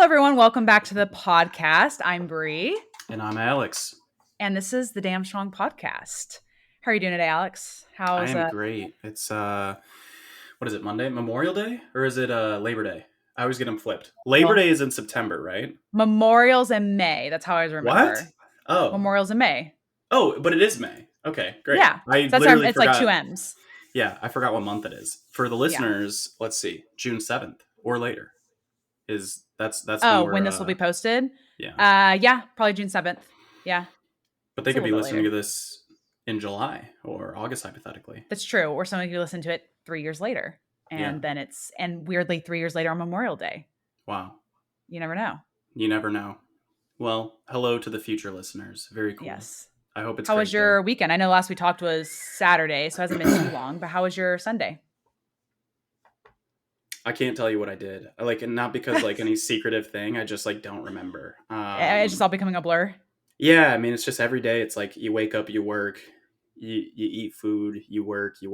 everyone. Welcome back to the podcast. I'm Bree. And I'm Alex. And this is the Damn Strong Podcast. How are you doing today, Alex? I am great. It's, what is it, Monday? Memorial Day? Or is it Labor Day? I always get them flipped. Labor Day is in September, right? Memorial's in May. That's how I remember. What? Oh. Memorial's in May. Oh, but it is May. Okay, great. Yeah. It's forgot. like two M's. Yeah, I forgot what month it is. For the listeners, let's see. June 7th or later. That's when this will be posted? Yeah. Probably June 7th. Yeah. But they could be listening to this in July or August, hypothetically. That's true. Or someone could listen to it 3 years later. And then weirdly 3 years later on Memorial Day. Wow. You never know. You never know. Well, hello to the future listeners. Very cool. Yes. I hope it's How was your weekend? I know last we talked was Saturday, so it hasn't been too long, but how was your Sunday? I can't tell you what I did. Not because any secretive thing. I just don't remember. It's just all becoming a blur. Yeah, I mean, it's just every day. It's like you wake up, you work, you eat food, you work, you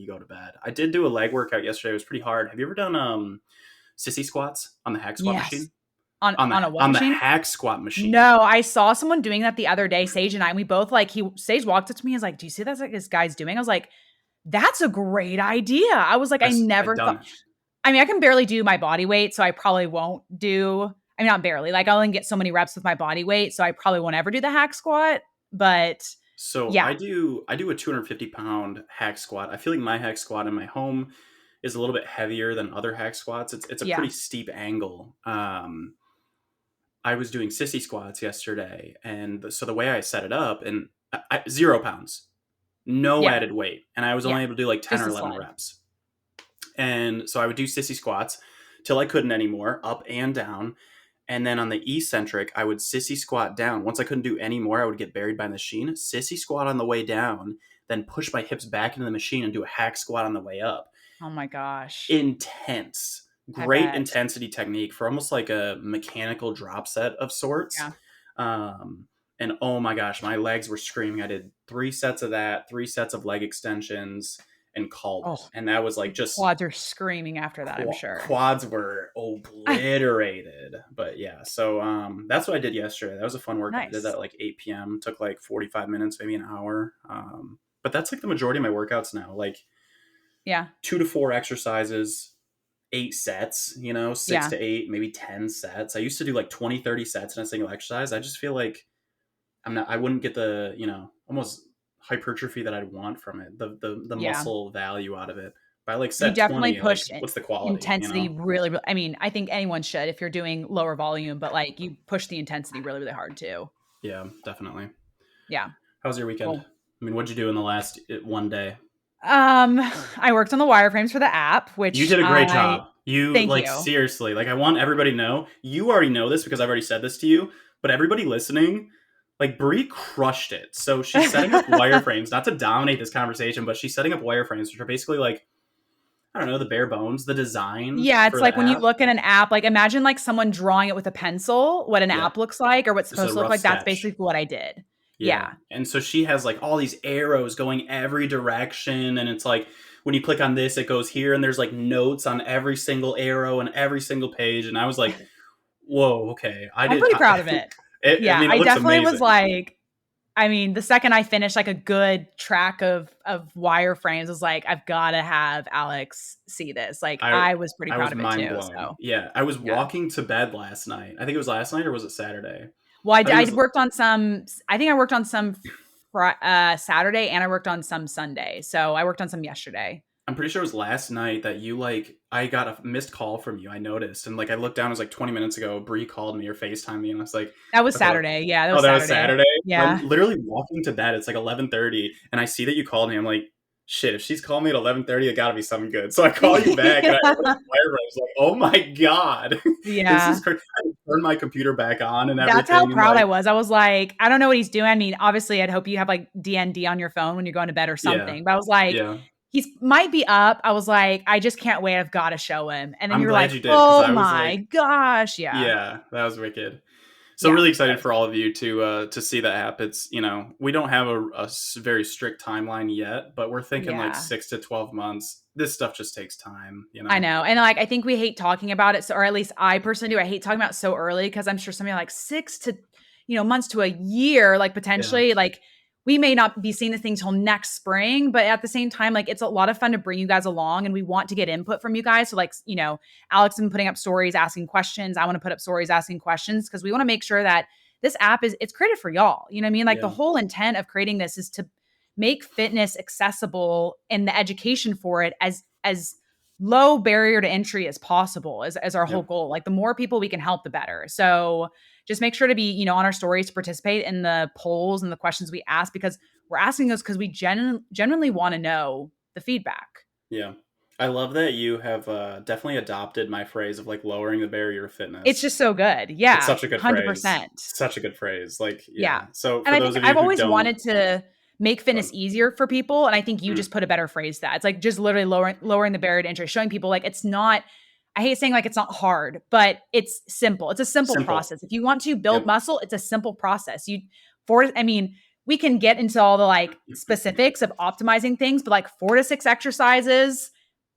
go to bed. I did do a leg workout yesterday. It was pretty hard. Have you ever done sissy squats on the hack squat machine? On the hack squat machine. No, I saw someone doing that the other day. Sage and I, we both Sage walked up to me and was like, "Do you see that's like this guy's doing?" I was like, "That's a great idea." I was like, I never thought. I mean, I can barely do my body weight, so I probably won't do. I mean, not barely. Like, I'll only get so many reps with my body weight, so I probably won't ever do the hack squat. But yeah, I do a 250-pound hack squat. I feel like my hack squat in my home is a little bit heavier than other hack squats. It's a pretty steep angle. I was doing sissy squats yesterday, and so the way I set it up, and 0 pounds, no added weight, and I was only able to do like 10 or 11 reps. And so I would do sissy squats till I couldn't anymore, up and down. And then on the eccentric, I would sissy squat down. Once I couldn't do any more, I would get buried by the machine. Sissy squat on the way down, then push my hips back into the machine and do a hack squat on the way up. Oh my gosh. Intense. Great intensity technique for almost like a mechanical drop set of sorts. Yeah. And oh my gosh, my legs were screaming. I did 3 sets of that, 3 sets of leg extensions, and called it. And that was like just quads are screaming after that. I'm sure quads were obliterated. But yeah, so that's what I did yesterday. That was a fun workout. Nice. I did that at like 8 p.m. Took like 45 minutes, maybe an hour. But that's like the majority of my workouts now. Like 2 to 4 exercises, 8 sets, 6 to 8, maybe 10 sets. I used to do like 20, 30 sets in a single exercise. I just feel like I wouldn't get the, almost hypertrophy that I'd want from it, the muscle value out of it. But I like set you definitely 20, push what's the quality? Intensity really, I mean, I think anyone should if you're doing lower volume, but like you push the intensity really, really hard too. Yeah, definitely. Yeah. How was your weekend? Cool. I mean, what'd you do in the last one day? I worked on the wireframes for the app, which you did a great job. Thank you. Seriously, I want everybody to know. You already know this because I've already said this to you, but everybody listening, Bree crushed it. So she's setting up wireframes, not to dominate this conversation, but she's setting up wireframes, which are basically I don't know, the bare bones, the design. Yeah, it's like when you look at an app, imagine someone drawing it with a pencil, what an app looks like or what's supposed to look like. Sketch. That's basically what I did. Yeah. And so she has all these arrows going every direction. And it's when you click on this, it goes here. And there's notes on every single arrow and every single page. And I was like, whoa, okay. I'm pretty proud of it. I definitely amazing. was the second I finished a good track of wireframes, I was like, I've got to have Alex see this. I was pretty proud of it too. So. Yeah. I was walking to bed last night. I think it was last night, or was it Saturday? Well, I worked on some, I think I worked on some Saturday and I worked on some Sunday. So I worked on some yesterday. I'm pretty sure it was last night that you I got a missed call from you. I noticed. And I looked down, it was 20 minutes ago. Bree called me or FaceTimed me. And I was like, that was Saturday. Yeah. That was Saturday. Yeah. I'm literally walking to bed. It's 11:30. And I see that you called me. I'm like, shit, if she's calling me at 11:30, it gotta be something good. So I call you back and I was like, oh my God. Yeah. This is crazy. I turned my computer back on and everything. That's how proud I was. I was like, I don't know what he's doing. I mean, obviously I'd hope you have DND on your phone when you're going to bed or something. Yeah. But I was like, he's might be up. I was like, I just can't wait. I've got to show him. And then you're like, oh my gosh. Yeah. Yeah, that was wicked. So really excited for all of you to see that app. It's, we don't have a very strict timeline yet, but we're thinking like 6 to 12 months. This stuff just takes time, I know. And like, I think we hate talking about it. So, or at least I personally do. I hate talking about it so early because I'm sure something like 6 to, months to a year, like potentially like we may not be seeing the thing till next spring, but at the same time, like it's a lot of fun to bring you guys along and we want to get input from you guys. So like, Alex has been putting up stories, asking questions. I want to put up stories, asking questions because we want to make sure that this app it's created for y'all. You know what I mean? Like the whole intent of creating this is to make fitness accessible and the education for it as low barrier to entry as possible as our whole goal. Like the more people we can help, the better. So just make sure to be, on our stories to participate in the polls and the questions we ask because we're asking those because we genuinely want to know the feedback. Yeah. I love that you have definitely adopted my phrase of like lowering the barrier of fitness. It's just so good. Yeah. It's such a good 100%. Phrase. Such a good phrase. Like, yeah. So for those of you I've always wanted to make fitness easier for people. And I think you just put a better phrase to that. It's like just literally lowering the barrier to entry, showing people like it's not, I hate saying like it's not hard, but it's simple. It's a simple process. If you want to build muscle, it's a simple process. We can get into all the like specifics of optimizing things, but like 4 to 6 exercises,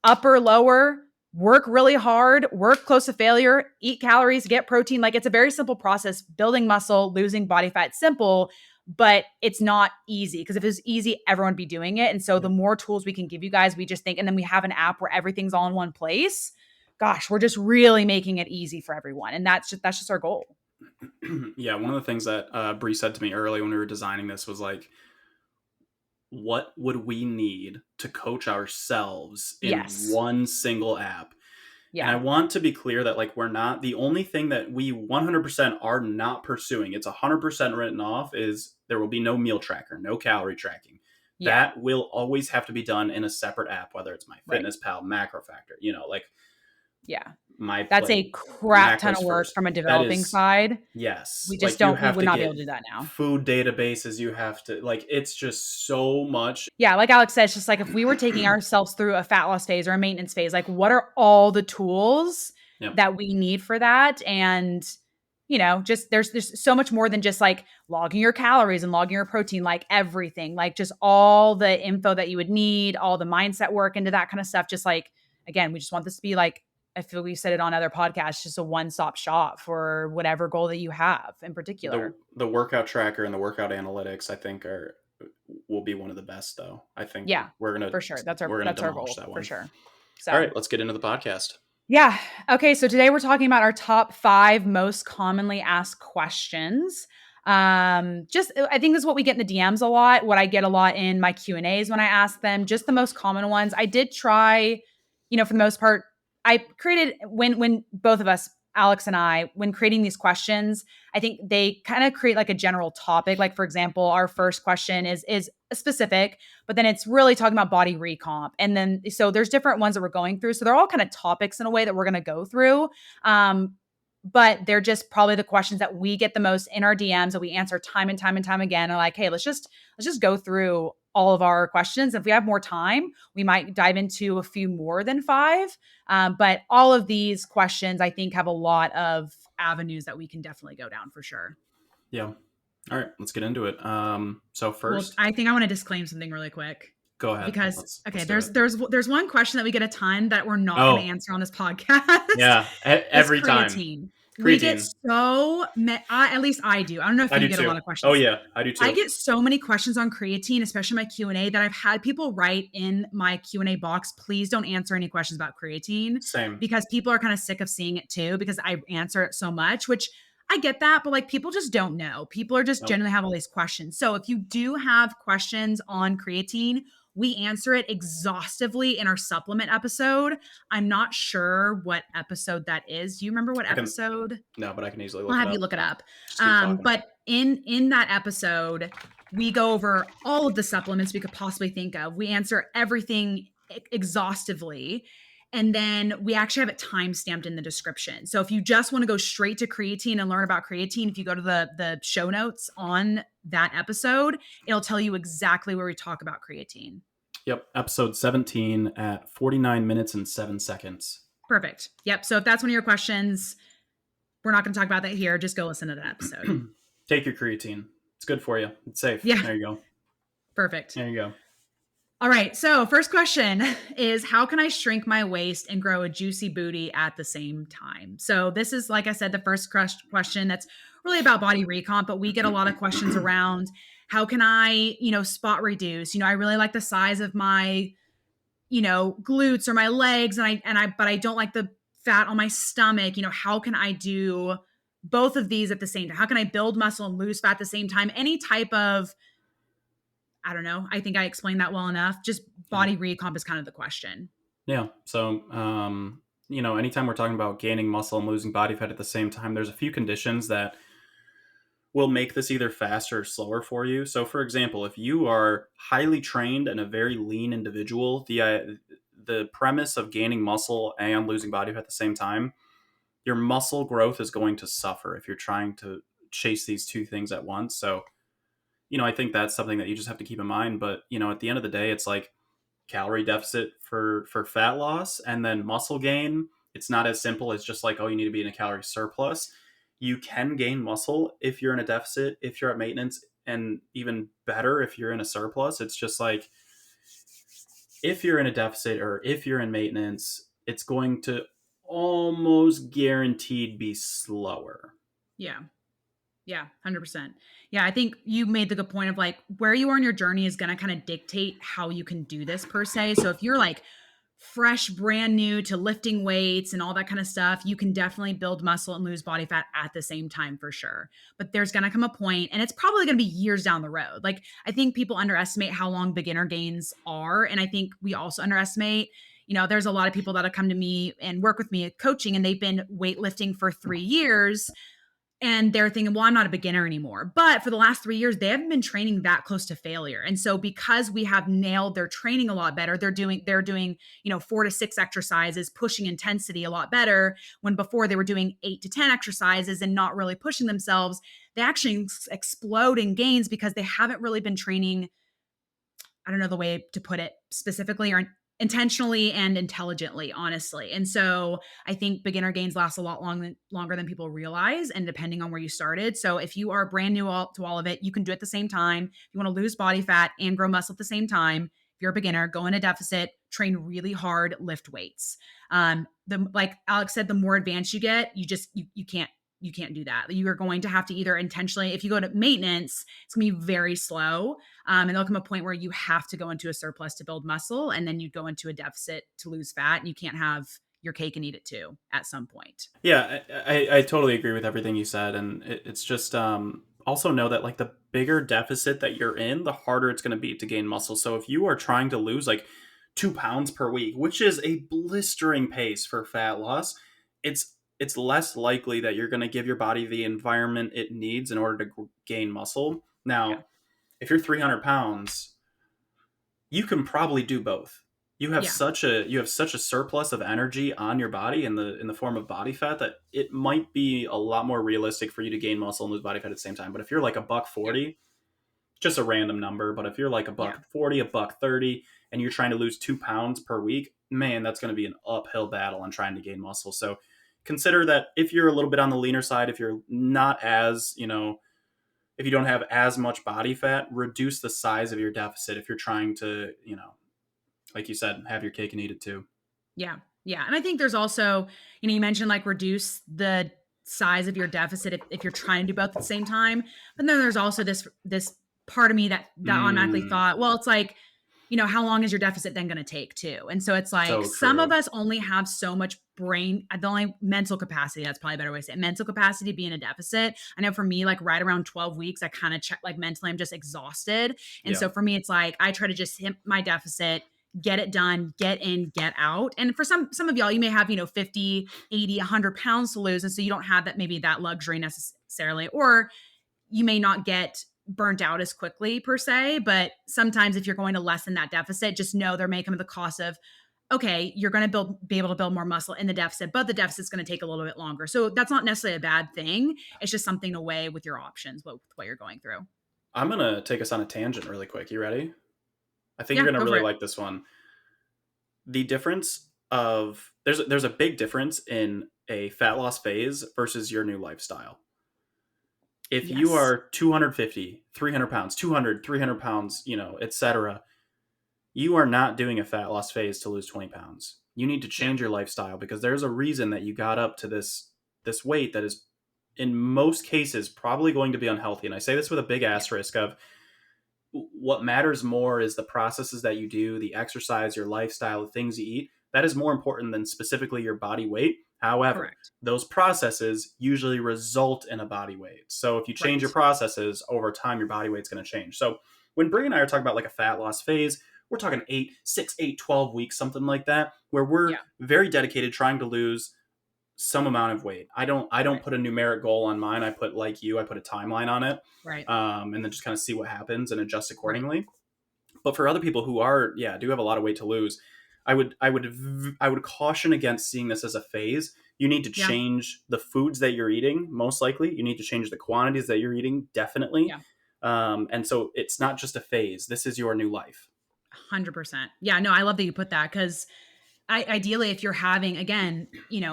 upper, lower, work really hard, work close to failure, eat calories, get protein. Like it's a very simple process, building muscle, losing body fat, simple, but it's not easy because if it was easy, everyone would be doing it. And so the more tools we can give you guys, we just think, and then we have an app where everything's all in one place. Gosh, we're just really making it easy for everyone. And that's just our goal. Yeah. One of the things that Bree said to me early when we were designing this was like, what would we need to coach ourselves in one single app? Yeah. And I want to be clear that like, we're not the only thing that we 100% are not pursuing. It's 100% written off is there will be no meal tracker, no calorie tracking. Yeah. That will always have to be done in a separate app, whether it's MyFitnessPal, Macro Factor, like, that's a crap ton of work from a developing side. Yes. We just we would not be able to do that now. Food databases, you have to like, it's just so much. Yeah. Like Alex said, it's just like, if we were taking ourselves through a fat loss phase or a maintenance phase, like what are all the tools that we need for that? And, just there's so much more than just like logging your calories and logging your protein, like everything, like just all the info that you would need, all the mindset work into that kind of stuff. Just like, again, we just want this to be like, I feel we said it on other podcasts, just a one-stop shop for whatever goal that you have in particular. The workout tracker and the workout analytics, I think will be one of the best though. I think we're going to, for sure. That's our goal that one. For sure. So, all right, let's get into the podcast. Yeah. Okay. So today we're talking about our top 5 most commonly asked questions. I think this is what we get in the DMs a lot. What I get a lot in my Q&As when I ask them, just the most common ones. I did try, for the most part, I created when both of us, Alex and I, when creating these questions, I think they kind of create like a general topic. Like for example, our first question is specific, but then it's really talking about body recomp. And then, so there's different ones that we're going through. So they're all kind of topics in a way that we're going to go through. But they're just probably the questions that we get the most in our DMs that we answer time and time and time again. And like, hey, let's just go through all of our questions. If we have more time, we might dive into a few more than 5. But all of these questions, I think, have a lot of avenues that we can definitely go down for sure. Yeah. All right, let's get into it. So first, I think I want to disclaim something really quick. Go ahead. Because there's one question that we get a ton that we're not going to answer on this podcast. Yeah, every time. We get so at least I do. I don't know if you get a lot of questions. Oh yeah, I do too. I get so many questions on creatine, especially my Q&A, that I've had people write in my Q&A box, please don't answer any questions about creatine. Same. Because people are kind of sick of seeing it too, because I answer it so much, which I get that, but like people just don't know. People are just genuinely have all these questions. So if you do have questions on creatine, we answer it exhaustively in our supplement episode. I'm not sure what episode that is. Do you remember what episode? No, but I can easily look it up. I'll have you look it up. But in that episode, we go over all of the supplements we could possibly think of. We answer everything exhaustively. And then we actually have it time-stamped in the description. So if you just want to go straight to creatine and learn about creatine, if you go to the show notes on that episode, it'll tell you exactly where we talk about creatine. Yep. Episode 17 at 49 minutes and 7 seconds. Perfect. Yep. So if that's one of your questions, we're not going to talk about that here. Just go listen to that episode. Take your creatine. It's good for you. It's safe. Yeah. There you go. Perfect. There you go. All right. So, first question is, how can I shrink my waist and grow a juicy booty at the same time? So, this is, like I said, the first question that's really about body recomp, but we get a lot of questions around how can I, spot reduce? I really like the size of my, glutes or my legs, but I don't like the fat on my stomach. How can I do both of these at the same time? How can I build muscle and lose fat at the same time? Any type of, I don't know. I think I explained that well enough. Just body recomp is kind of the question. Yeah. So, anytime we're talking about gaining muscle and losing body fat at the same time, there's a few conditions that will make this either faster or slower for you. So, for example, if you are highly trained and a very lean individual, the premise of gaining muscle and losing body fat at the same time, your muscle growth is going to suffer if you're trying to chase these two things at once. So, I think that's something that you just have to keep in mind. But, at the end of the day, it's like calorie deficit for fat loss and then muscle gain. It's not as simple as just like, oh, you need to be in a calorie surplus. You can gain muscle if you're in a deficit, if you're at maintenance, and even better if you're in a surplus. It's just like, if you're in a deficit or if you're in maintenance, it's going to almost guaranteed be slower. Yeah. Yeah, 100%. Yeah, I think you made the good point of like where you are in your journey is going to kind of dictate how you can do this per se. So if you're like fresh, brand new to lifting weights and all that kind of stuff, you can definitely build muscle and lose body fat at the same time for sure. But there's going to come a point, and it's probably going to be years down the road. Like I think people underestimate how long beginner gains are. And I think we also underestimate, there's a lot of people that have come to me and work with me at coaching, and they've been weightlifting for 3 years. And they're thinking, well, I'm not a beginner anymore. But for the last 3 years, they haven't been training that close to failure. And so because we have nailed their training a lot better, they're doing, 4 to 6 exercises, pushing intensity a lot better. When before they were doing 8 to 10 exercises and not really pushing themselves, they actually explode in gains because they haven't really been training. I don't know the way to put it specifically, or intentionally and intelligently, honestly. And so I think beginner gains last a lot longer than people realize, and depending on where you started. So if you are brand new to all of it, you can do it at the same time. If you want to lose body fat and grow muscle at the same time, if you're a beginner, go in a deficit, train really hard, lift weights. Like Alex said, the more advanced you get, you can't do that. You are going to have to either intentionally, if you go to maintenance, it's going to be very slow. And there'll come a point where you have to go into a surplus to build muscle, and then you go into a deficit to lose fat, and you can't have your cake and eat it too at some point. Yeah, I totally agree with everything you said. And it's just also know that like the bigger deficit that you're in, the harder it's going to be to gain muscle. So if you are trying to lose like 2 pounds per week, which is a blistering pace for fat loss, it's less likely that you're going to give your body the environment it needs in order to gain muscle. Now, if you're 300 pounds, you can probably do both. You have such a surplus of energy on your body in the form of body fat that it might be a lot more realistic for you to gain muscle and lose body fat at the same time. But if you're like a $140, just a random number, but if you're like a $140, a $130, and you're trying to lose 2 pounds per week, man, that's going to be an uphill battle on trying to gain muscle. So consider that if you're a little bit on the leaner side, if you're not as, if you don't have as much body fat, reduce the size of your deficit if you're trying to, like you said, have your cake and eat it too. Yeah. Yeah. And I think there's also, you mentioned like reduce the size of your deficit if you're trying to do both at the same time. But then there's also this part of me that automatically thought, well, it's like, how long is your deficit then going to take too? And so it's like some of us only have so much the only mental capacity, that's probably a better way to say it, mental capacity to be in a deficit. I know for me, like right around 12 weeks, I kind of check, like mentally, I'm just exhausted. And so for me, it's like, I try to just hit my deficit, get it done, get in, get out. And for some of y'all, you may have, 50, 80, 100 pounds to lose. And so you don't have that luxury necessarily, or you may not get burnt out as quickly per se. But sometimes if you're going to lessen that deficit, just know there may come at the cost of, okay, you're going to be able to build more muscle in the deficit, but the deficit's going to take a little bit longer. So that's not necessarily a bad thing. It's just something to weigh with your options, with what you're going through. I'm going to take us on a tangent really quick. You ready? I think you're going to really like this one. The difference of there's a big difference in a fat loss phase versus your new lifestyle. If you Yes. are 250, 300 pounds, 200, 300 pounds, etc., you are not doing a fat loss phase to lose 20 pounds. You need to Yeah. change your lifestyle because there's a reason that you got up to this weight that is in most cases probably going to be unhealthy. And I say this with a big Yeah. asterisk of what matters more is the processes that you do, the exercise, your lifestyle, the things you eat. That is more important than specifically your body weight. However, Correct. those processes usually result in a body weight. So if you change your Right. processes over time, your body weight's going to change. So when Brie and I are talking about like a fat loss phase, we're talking 12 weeks, something like that, where we're Yeah. very dedicated trying to lose some amount of weight. I don't Right. put a numeric goal on mine. I put, like you, I put a timeline on it, Right. and then just kind of see what happens and adjust Right. accordingly. But for other people who are, yeah, do have a lot of weight to lose, I would caution against seeing this as a phase. You need to Yeah. change the foods that you're eating. Most likely, you need to change the quantities that you're eating. Definitely. Yeah. And so it's not just a phase. This is your new life. 100%. Yeah, no, I love that you put that because ideally, if you're having, again,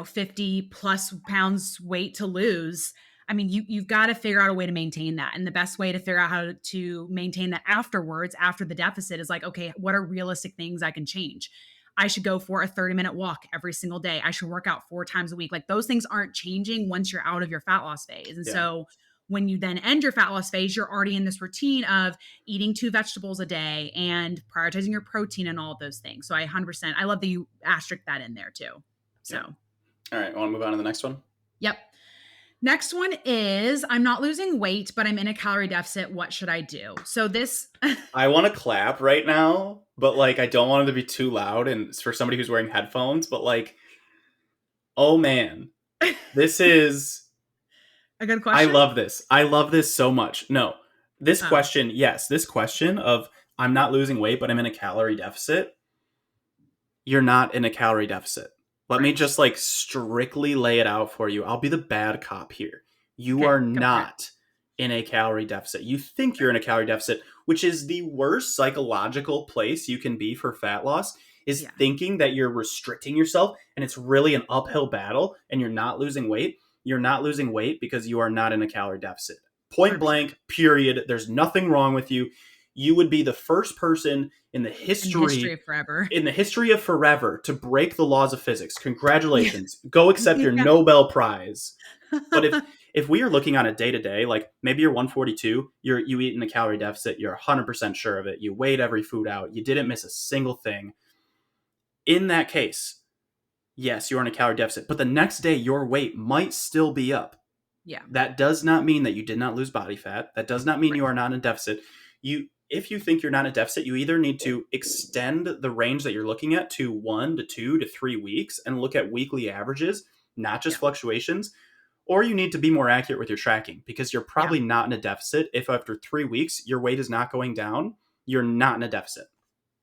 50 plus pounds weight to lose, I mean, you've got to figure out a way to maintain that. And the best way to figure out how to maintain that afterwards, after the deficit, is like, okay, what are realistic things I can change? I should go for a 30-minute walk every single day. I should work out 4 times a week. Like those things aren't changing once you're out of your fat loss phase. And Yeah. so when you then end your fat loss phase, you're already in this routine of eating 2 vegetables a day and prioritizing your protein and all of those things. So I 100%, I love that you asterisk that in there too. So, Yeah. All right. I want to move on to the next one. yep. Next one is I'm not losing weight, but I'm in a calorie deficit. What should I do? So this, I want to clap right now, but like I don't want it to be too loud and it's for somebody who's wearing headphones, but like, oh man, this is a good I question. love this. I love this so much. No. This Oh, question, yes, this question of I'm not losing weight, but I'm in a calorie deficit. You're not in a calorie deficit. Let me right. just like strictly lay it out for you. I'll be the bad cop here. You Okay, are go for it. not in a calorie deficit. You think you're in a calorie deficit, which is the worst psychological place you can be for fat loss, is Yeah, thinking that you're restricting yourself and it's really an uphill battle and you're not losing weight. You're not losing weight because you are not in a calorie deficit. Point 100% blank, period. There's nothing wrong with you. You would be the first person in the in the history history of forever. in the history of forever to break the laws of physics. Yeah. Congratulations. Go accept your Yeah. Nobel Prize. But if we are looking on a day to day, like maybe you're 142, you eat in a calorie deficit, you're 100% sure of it, you weighed every food out, you didn't miss a single thing. In that case, yes, you're in a calorie deficit, but the next day your weight might still be up. Yeah, That does not mean that you did not lose body fat. That does not mean right. you are not in a deficit. If you think you're not in a deficit, you either need to extend the range that you're looking at to 1 to 2 to 3 weeks and look at weekly averages, not just Yeah, fluctuations, or you need to be more accurate with your tracking because you're yeah, probably not in a deficit. If after 3 weeks your weight is not going down, you're not in a deficit.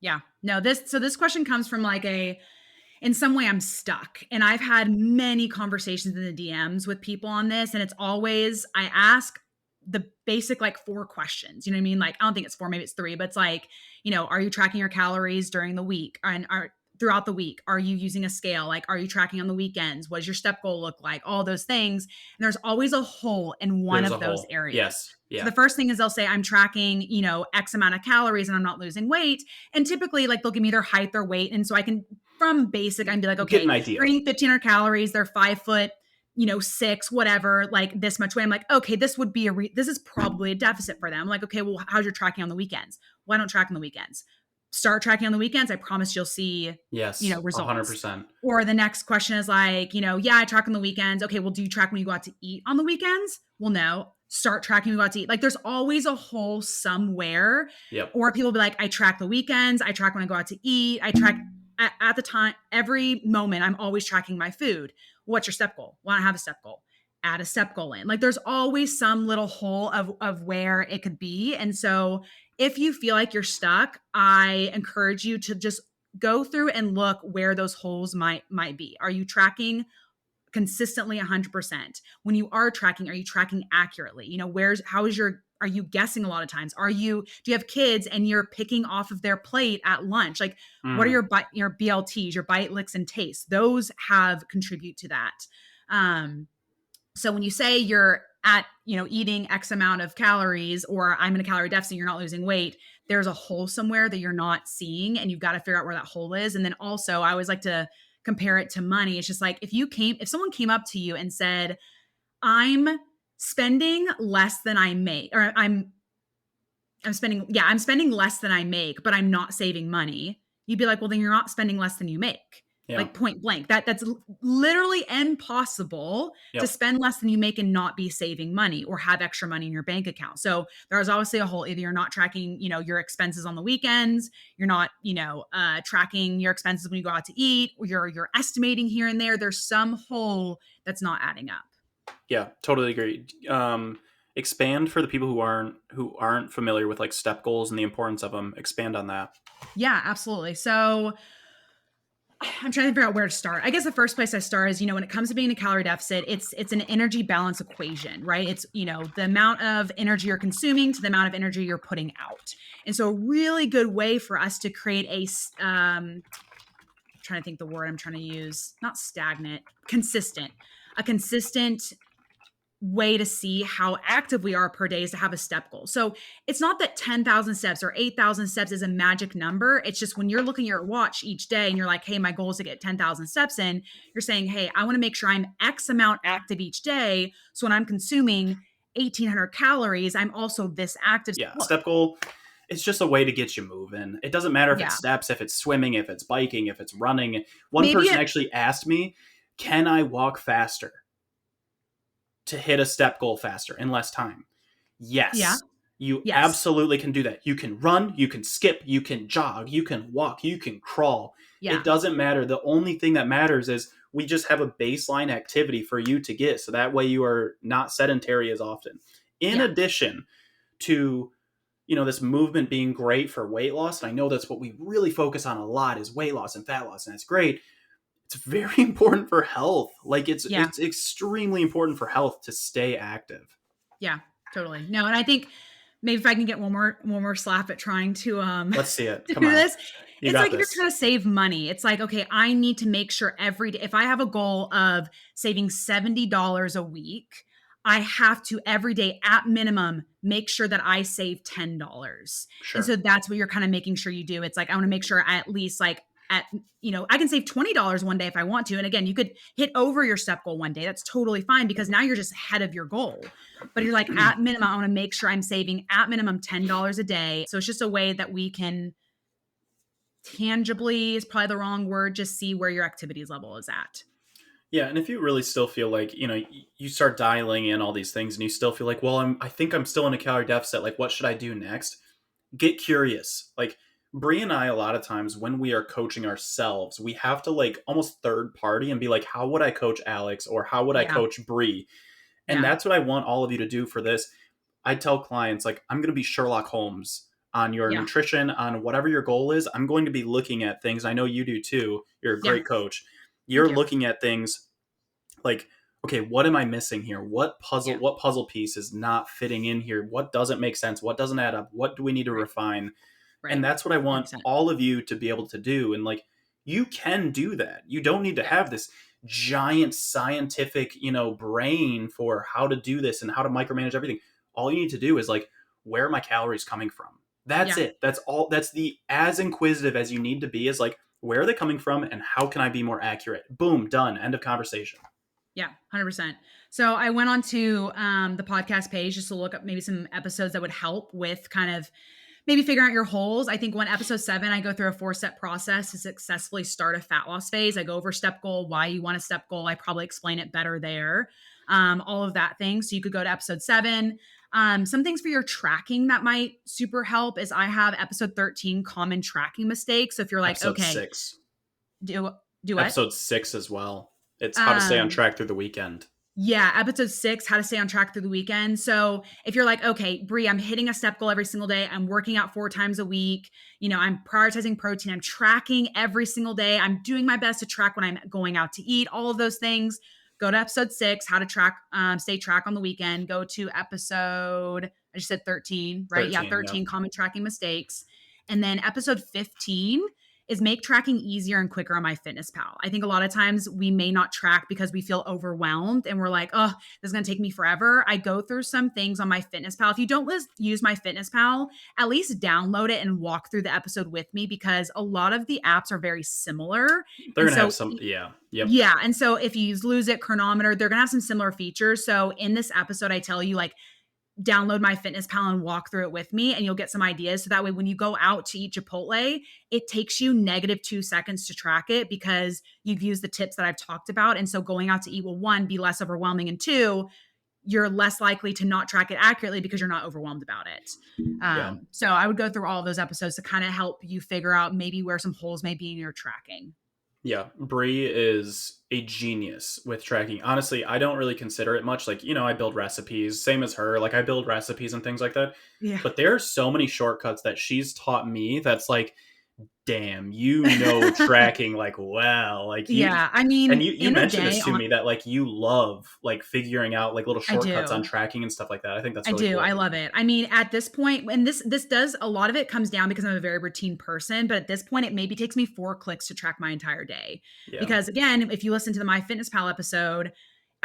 yeah. No, this question comes from like in some way I'm stuck. And I've had many conversations in the DMs with people on this. And it's always, I ask the basic like 4 questions. You know what I mean? Like, I don't think it's 4, maybe it's 3, but it's like, are you tracking your calories during the week and are throughout the week? Are you using a scale? Like, are you tracking on the weekends? What does your step goal look like? All those things. And there's always a hole in one There's a of those hole. areas. Yes. So Yeah. the first thing is they'll say, I'm tracking, X amount of calories and I'm not losing weight. And typically like they'll give me their height, their weight. And so I can from basic, I'd be like, Get an okay, idea. they're eating 1,500 calories. They're 5'6", whatever, like this much weight. I'm like, okay, this would be this is probably a deficit for them. I'm like, okay, well, how's your tracking on the weekends? Why don't track on the weekends? Start tracking on the weekends. I promise you'll see, Yes. results. 100%. Or the next question is like, yeah, I track on the weekends. Okay, well, do you track when you go out to eat on the weekends? Well, no. Start tracking when you go out to eat. Like there's always a hole somewhere. Yep. Or people be like, I track the weekends. I track when I go out to eat. I track at the time, every moment, I'm always tracking my food. What's your step goal? Well, I don't have a step goal. Add a step goal in. Like there's always some little hole of where it could be. And so if you feel like you're stuck, I encourage you to just go through and look where those holes might be. Are you tracking consistently 100%? When you are tracking, are you tracking accurately? Are you guessing a lot of times? Do you have kids and you're picking off of their plate at lunch? Like what are Mm. your BLTs, your bite, licks, and tastes? Those contribute to that. So when you say you're at, eating X amount of calories, or I'm in a calorie deficit, you're not losing weight, there's a hole somewhere that you're not seeing, and you've got to figure out where that hole is. And then also I always like to compare it to money. It's just like, if someone came up to you and said, I'm spending less than I make, or I'm spending less than I make, but I'm not saving money. You'd be like, well, then you're not spending less than you make. Yeah. Like point blank. That's literally impossible to spend less than you make and not be saving money or have extra money in your bank account. So there's obviously a hole. Either you're not tracking, your expenses on the weekends, you're not, tracking your expenses when you go out to eat, or you're estimating here and there. There's some hole that's not adding up. Yeah, totally agree. Expand for the people who aren't familiar with like step goals and the importance of them. Expand on that. Yeah, absolutely. So I'm trying to figure out where to start. I guess the first place I start is, when it comes to being a calorie deficit, it's an energy balance equation, right? It's, the amount of energy you're consuming to the amount of energy you're putting out. And so a really good way for us to create I'm trying to think the word I'm trying to use, not stagnant, a consistent way to see how active we are per day is to have a step goal. So it's not that 10,000 steps or 8,000 steps is a magic number. It's just when you're looking at your watch each day and you're like, hey, my goal is to get 10,000 steps in, you're saying, hey, I want to make sure I'm X amount active each day. So when I'm consuming 1,800 calories, I'm also this active. Yeah, step goal, it's just a way to get you moving. It doesn't matter if it's steps, if it's swimming, if it's biking, if it's running. One person actually asked me, can I walk faster to hit a step goal faster in less time? Yes. Yeah. You absolutely can do that. You can run, you can skip, you can jog, you can walk, you can crawl. Yeah. It doesn't matter. The only thing that matters is we just have a baseline activity for you to get. So that way you are not sedentary as often. In addition to, this movement being great for weight loss, and I know that's what we really focus on a lot is weight loss and fat loss, and that's great. It's very important for health. Like it's extremely important for health to stay active. Yeah, totally. No, and I think maybe if I can get one more slap at trying to let's see it. Come on. This. It's like if you're trying to save money, it's like, okay, I need to make sure every day, if I have a goal of saving $70 a week, I have to every day at minimum make sure that I save $10. Sure. And so that's what you're kind of making sure you do. It's like, I want to make sure I at least I can save $20 one day if I want to. And again, you could hit over your step goal one day. That's totally fine because now you're just ahead of your goal. But you're like, at minimum, I want to make sure I'm saving at minimum $10 a day. So it's just a way that we can tangibly, is probably the wrong word, just see where your activities level is at. Yeah. And if you really still feel like, you start dialing in all these things and you still feel like, well, I think I'm still in a calorie deficit. Like, what should I do next? Get curious. Like, Bree and I, a lot of times when we are coaching ourselves, we have to almost third party and be like, how would I coach Alex or how would I coach Bree? And that's what I want all of you to do for this. I tell clients, I'm going to be Sherlock Holmes on your nutrition, on whatever your goal is. I'm going to be looking at things. I know you do too. You're a great coach. You're looking at things like, okay, what am I missing here? What puzzle piece is not fitting in here? What doesn't make sense? What doesn't add up? What do we need to refine? Right. And that's what I want 100%. All of you to be able to do. And you can do that. You don't need to have this giant scientific, brain for how to do this and how to micromanage everything. All you need to do is where are my calories coming from? That's it. That's all. That's as inquisitive as you need to be is where are they coming from and how can I be more accurate? Boom, done. End of conversation. Yeah, 100%. So I went on to the podcast page just to look up maybe some episodes that would help with kind of maybe figuring out your holes. I think episode 7, I go through a 4-step process to successfully start a fat loss phase. I go over step goal, why you want a step goal. I probably explain it better there. All of that thing. So you could go to episode 7. Some things for your tracking that might super help is I have episode 13, common tracking mistakes. So if you're like, episode okay, 6. Do what? Episode 6 as well. It's how to stay on track through the weekend. Yeah, episode 6, how to stay on track through the weekend. So if you're like, okay, Bree, I'm hitting a step goal every single day. I'm working out 4 times a week. I'm prioritizing protein. I'm tracking every single day. I'm doing my best to track when I'm going out to eat, all of those things. Go to episode 6, how to track, stay track on the weekend. Go to episode, I just said 13, right? 13, 13, common tracking mistakes. And then episode 15 is make tracking easier and quicker on MyFitnessPal. I think a lot of times we may not track because we feel overwhelmed and we're like, oh, this is going to take me forever. I go through some things on MyFitnessPal. If you don't use MyFitnessPal, at least download it and walk through the episode with me, because a lot of the apps are very similar. They're And going to have so some, yeah. Yep. yeah. And so if you use Lose It, Chronometer, they're going to have some similar features. So in this episode, I tell you, like, download MyFitnessPal and walk through it with me, and you'll get some ideas. So that way, when you go out to eat Chipotle, it takes you -2 seconds to track it because you've used the tips that I've talked about. And so going out to eat will, one, be less overwhelming, and two, you're less likely to not track it accurately because you're not overwhelmed about it. So I would go through all of those episodes to kind of help you figure out maybe where some holes may be in your tracking. Yeah, Brie is a genius with tracking. Honestly, I don't really consider it much. Like, I build recipes, same as her. Like, I build recipes and things like that. Yeah. But there are so many shortcuts that she's taught me that's like, damn, tracking like, well, like yeah, I mean, and you mentioned this to me that like you love like figuring out like little shortcuts on tracking and stuff like that. I think that's really cool. I love it. I mean, at this point, and this does, a lot of it comes down because I'm a very routine person, but at this point it maybe takes me 4 clicks to track my entire day. Yeah. Because again, if you listen to the MyFitnessPal episode,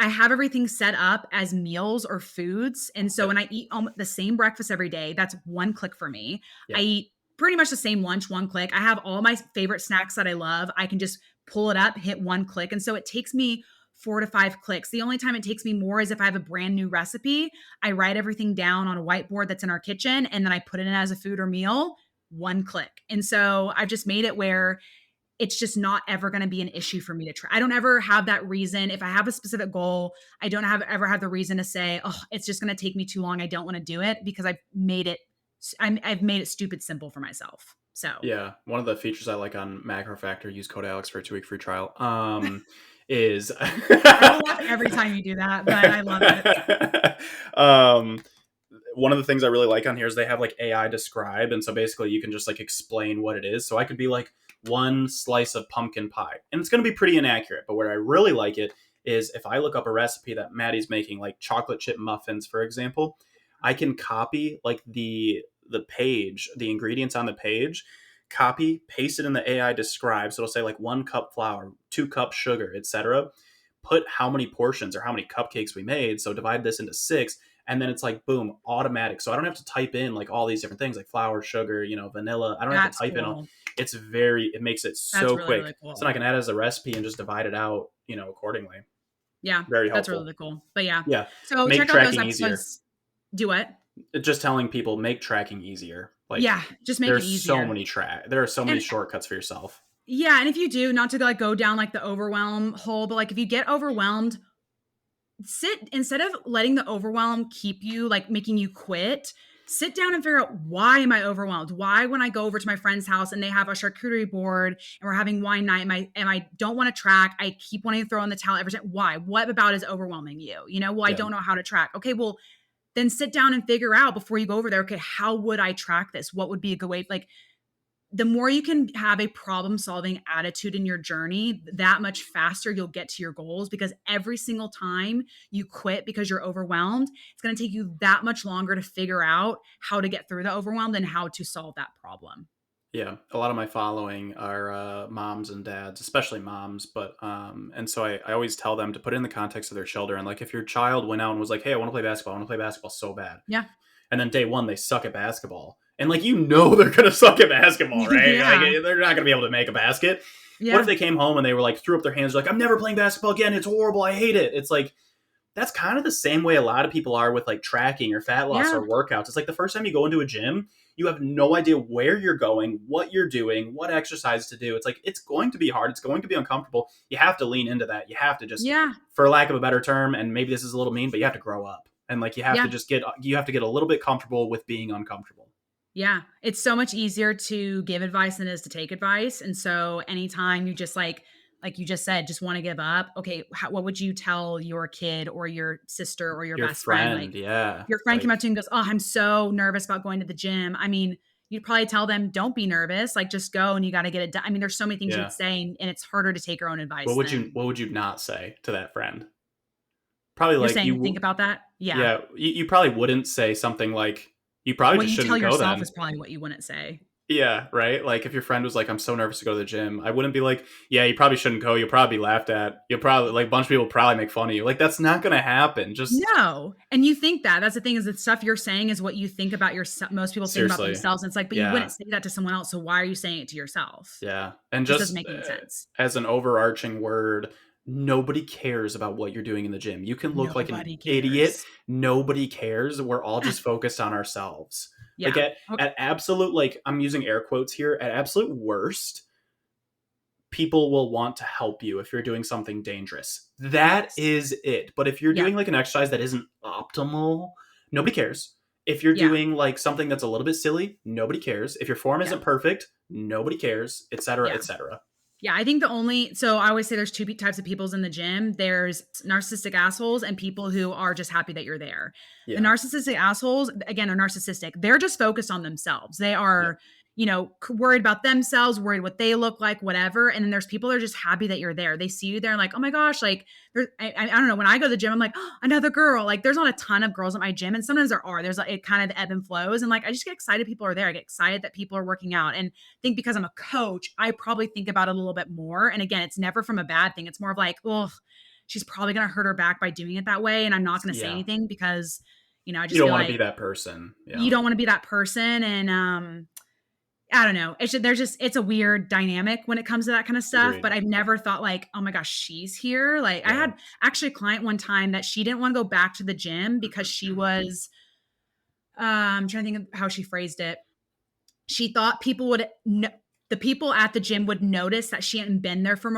I have everything set up as meals or foods. And so when I eat the same breakfast every day, that's 1 click for me. I eat pretty much the same lunch, 1 click. I have all my favorite snacks that I love. I can just pull it up, hit 1 click. And so it takes me 4 to 5 clicks. The only time it takes me more is if I have a brand new recipe. I write everything down on a whiteboard that's in our kitchen, and then I put it in as a food or meal, 1 click. And so I've just made it where it's just not ever going to be an issue for me to try. I don't ever have that reason. If I have a specific goal, I don't ever have the reason to say, oh, it's just going to take me too long, I don't want to do it, because I've made it stupid simple for myself. So yeah, one of the features I like on Macro Factor, use code Alex for a 2-week free trial, is I laugh every time you do that, but I love it. One of the things I really like on here is they have like AI describe, and so basically you can just like explain what it is. So I could be like 1 slice of pumpkin pie, and it's going to be pretty inaccurate, but where I really like it is if I look up a recipe that Maddie's making, like chocolate chip muffins, for example, I can copy like the page, the ingredients on the page, copy, paste it in the AI describe. So it'll say like 1 cup flour, 2 cups sugar, etc. Put how many portions or how many cupcakes we made. So divide this into 6. And then it's like, boom, automatic. So I don't have to type in like all these different things like flour, sugar, vanilla. I don't have to type in all. It makes it so quick. Really cool. So I can add it as a recipe and just divide it out, accordingly. Yeah. Very helpful. That's really cool. But yeah. Yeah. So make check tracking out those episodes. Easier. Do what? Just telling people, make tracking easier. Like, yeah, just make it easier. There are so many shortcuts for yourself. Yeah, and if you do, not to like go down like the overwhelm hole, but like if you get overwhelmed, instead of letting the overwhelm keep you, like making you quit, sit down and figure out, why am I overwhelmed? Why, when I go over to my friend's house and they have a charcuterie board and we're having wine night, and I don't want to track, I keep wanting to throw in the towel every time. Why? What about is overwhelming you? I don't know how to track. Okay, well, then sit down and figure out before you go over there, okay, how would I track this? What would be a good way? Like, the more you can have a problem-solving attitude in your journey, that much faster you'll get to your goals, because every single time you quit because you're overwhelmed, it's going to take you that much longer to figure out how to get through the overwhelm and how to solve that problem. Yeah, a lot of my following are moms and dads, especially moms. But and so I always tell them to put it in the context of their children. Like if your child went out and was like, "Hey, I want to play basketball. I want to play basketball so bad." Yeah. And then day 1 they suck at basketball, and like they're gonna suck at basketball, right? Yeah. Like, they're not gonna be able to make a basket. Yeah. What if they came home and they were like threw up their hands, like, "I'm never playing basketball again. It's horrible. I hate it." It's like, that's kind of the same way a lot of people are with like tracking or fat loss or workouts. It's like the first time you go into a gym, you have no idea where you're going, what you're doing, what exercise to do. It's like, it's going to be hard. It's going to be uncomfortable. You have to lean into that. You have to just, for lack of a better term, and maybe this is a little mean, but you have to grow up. And like, you have to just get a little bit comfortable with being uncomfortable. Yeah. It's so much easier to give advice than it is to take advice. And so anytime you just like you just said, just want to give up. Okay. What would you tell your kid or your sister or your best friend? Like, your friend came up to you and goes, "Oh, I'm so nervous about going to the gym." I mean, you'd probably tell them, "Don't be nervous. Like, just go and you got to get it done." I mean, there's so many things you'd say, and it's harder to take your own advice. What would you not say to that friend? Probably like, you think about that. Yeah. Yeah. You probably wouldn't say something like, you probably just shouldn't go then. What you tell yourself is probably what you wouldn't say. Yeah, right? Like, if your friend was like, "I'm so nervous to go to the gym," I wouldn't be like, "Yeah, you probably shouldn't go. You'll probably be laughed at. You'll probably like, a bunch of people probably make fun of you." Like, that's not gonna happen. Just No. And you think that. That's the thing is the stuff you're saying is what you think about yourself. Most people think about seriously. themselves. And it's like, but you Yeah. wouldn't say that to someone else. So why are you saying it to yourself? Yeah. And Just doesn't just make any sense. as an overarching word, nobody cares about what you're doing in the gym. You can look like an Nobody idiot. cares. Nobody cares. We're all Yeah. just focused on ourselves. Like Yeah. at absolute, like, I'm using air quotes here, at absolute worst, people will want to help you if you're doing something dangerous. That Yes. is it. But if you're Yeah. doing like an exercise that isn't optimal, nobody cares. If you're Yeah. doing like something that's a little bit silly, nobody cares. If your form Yeah. isn't perfect, nobody cares, etc., Yeah. etc. Yeah, I think so I always say there's two types of peoples in the gym. There's narcissistic assholes and people who are just happy that you're there. The Yeah. narcissistic assholes, again, are narcissistic. They're just focused on themselves. They Yeah. are, worried about themselves, worried what they look like, whatever. And then there's people that are just happy that you're there. They see you there and like, oh my gosh, like I don't know. When I go to the gym, I'm like, oh, another girl. Like there's not a ton of girls at my gym, and sometimes there are. There's like, it kind of ebb and flows, and like I just get excited people are there. I get excited that people are working out, and think because I'm a coach, I probably think about it a little bit more. And again, it's never from a bad thing. It's more of like, oh, she's probably going to hurt her back by doing it that way. And I'm not going to say Yeah. anything because, I You just don't feel want to be like that person. you Yeah. don't want to be that person. And, I don't know. It's a weird dynamic when it comes to that kind of stuff, Agreed. but I've never thought like, oh my gosh, she's here. Like I Yeah. had actually a client one time that she didn't want to go back to the gym because she was, I'm trying to think of how she phrased it. She thought the people at the gym would notice that she hadn't been there for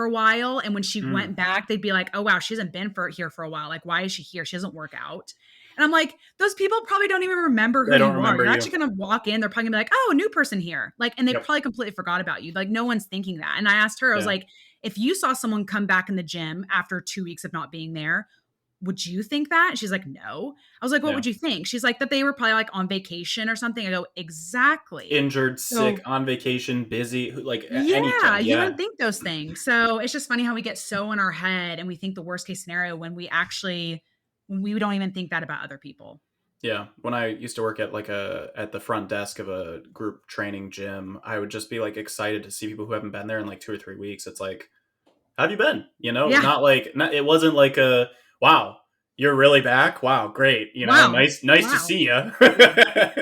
a while, and when she Mm. went back, they'd be like, "Oh wow, she hasn't been here for a while. Like, why is she here? She doesn't work out." And I'm like, those people probably don't even remember who They don't you are. remember You're you. actually gonna walk in, they're probably gonna be like, "Oh, a new person here." Like, and they Yep. probably completely forgot about you. Like, no one's thinking that. And I asked her, I was Yeah. like, if you saw someone come back in the gym after 2 weeks of not being there, would you think that? She's like, no. I was like, what Yeah. would you think? She's like, that they were probably like on vacation or something. I go, exactly. Injured, sick, So on vacation, busy, like yeah, anything. you Yeah. wouldn't think those things. So it's just funny how we get so in our head and we think the worst case scenario when we don't even think that about other people. Yeah. When I used to work at at the front desk of a group training gym, I would just be like excited to see people who haven't been there in like 2 or 3 weeks. It's like, how have you been? Yeah. It wasn't like a, wow, you're really back. Wow, great. Wow. Nice to Wow. see you.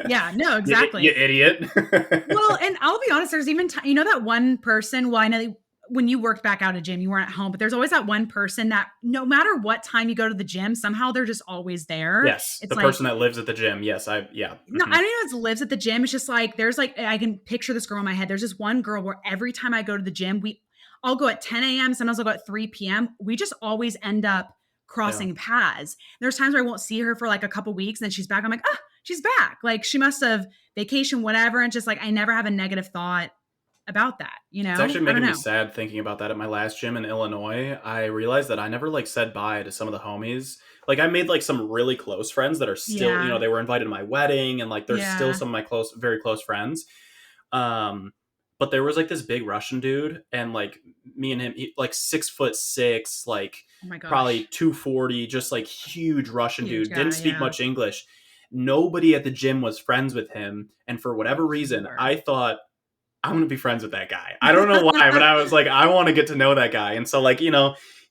Yeah. No, You exactly. idiot. Well, and I'll be honest, there's even that one person, well, I know when you worked back out of gym, you weren't at home, but there's always that one person that no matter what time you go to the gym, somehow they're just always there. Yes, It's the like, person that lives at the gym. Yes, yeah. no, I don't even know if lives at the gym. It's just like, there's like, I can picture this girl in my head. There's this one girl where every time I go to the gym, I'll go at 10 a.m. Sometimes I'll go at 3 p.m. We just always end up Yeah. crossing paths. There's times where I won't see her for like a couple weeks and then she's back. I'm like, ah, she's back. Like she must have vacation, whatever. And just like, I never have a negative thought about that. It's actually I don't making me know. sad thinking about that at my last gym in Illinois. I realized that I never like said bye to some of the homies. Like I made like some really close friends that are still, Yeah. they were invited to my wedding and like they're still Yeah. some of my very close friends. Um, but there was like this big Russian dude and like me and him, like 6'6", like Oh my probably gosh. 240, just like huge Russian Huge dude, didn't guy. speak Yeah. much English. Nobody at the gym was friends with him. And for whatever You reason, were. I thought, I want to be friends with that guy. I don't know why, but I was like, I want to get to know that guy. And so, like, That's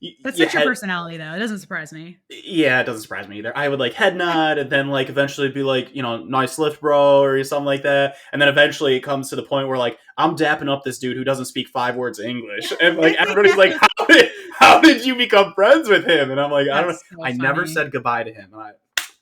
you such your had, personality, though. It doesn't surprise me. yeah, it doesn't surprise me either. I would like head nod and then like eventually be like, nice lift, bro, or something like that. And then eventually it comes to the point where like I'm dapping up this dude who doesn't speak 5 words of English, and like everybody's like, how did you become friends with him? And I'm like, I don't know. That's so I never funny. said goodbye to him. And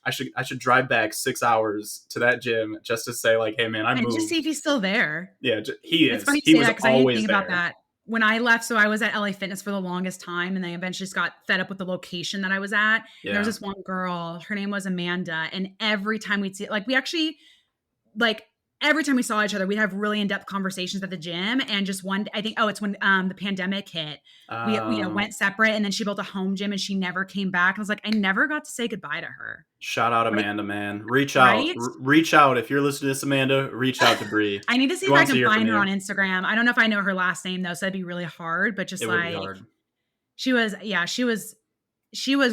I should drive back 6 hours to that gym just to say like, hey man, I And just see moved. if he's still there. Yeah, he It's is. funny you He say was that because I didn't always think about there. that. When I left, so I was at LA Fitness for the longest time, and then eventually just got fed up with the location that I was at. And there was Yeah. this one girl, her name was Amanda, and every time we'd see it, like we actually like every time we saw each other, we'd have really in-depth conversations at the gym. And just one, I think, it's when the pandemic hit. We went separate, and then she built a home gym and she never came back. And I was like, I never got to say goodbye to her. Shout out Like, Amanda, man. Reach out. right? Reach out. If you're listening to this, Amanda, reach out to Bree. I need to see She if I wants to can hear from find her you. on Instagram. I don't know if I know her last name though, so that'd be really hard. But It just would be like hard. she was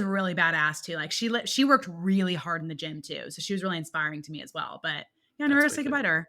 really badass too. Like she worked really hard in the gym too, so she was really inspiring to me as well. But yeah, I never That's got to say wicked. goodbye to her.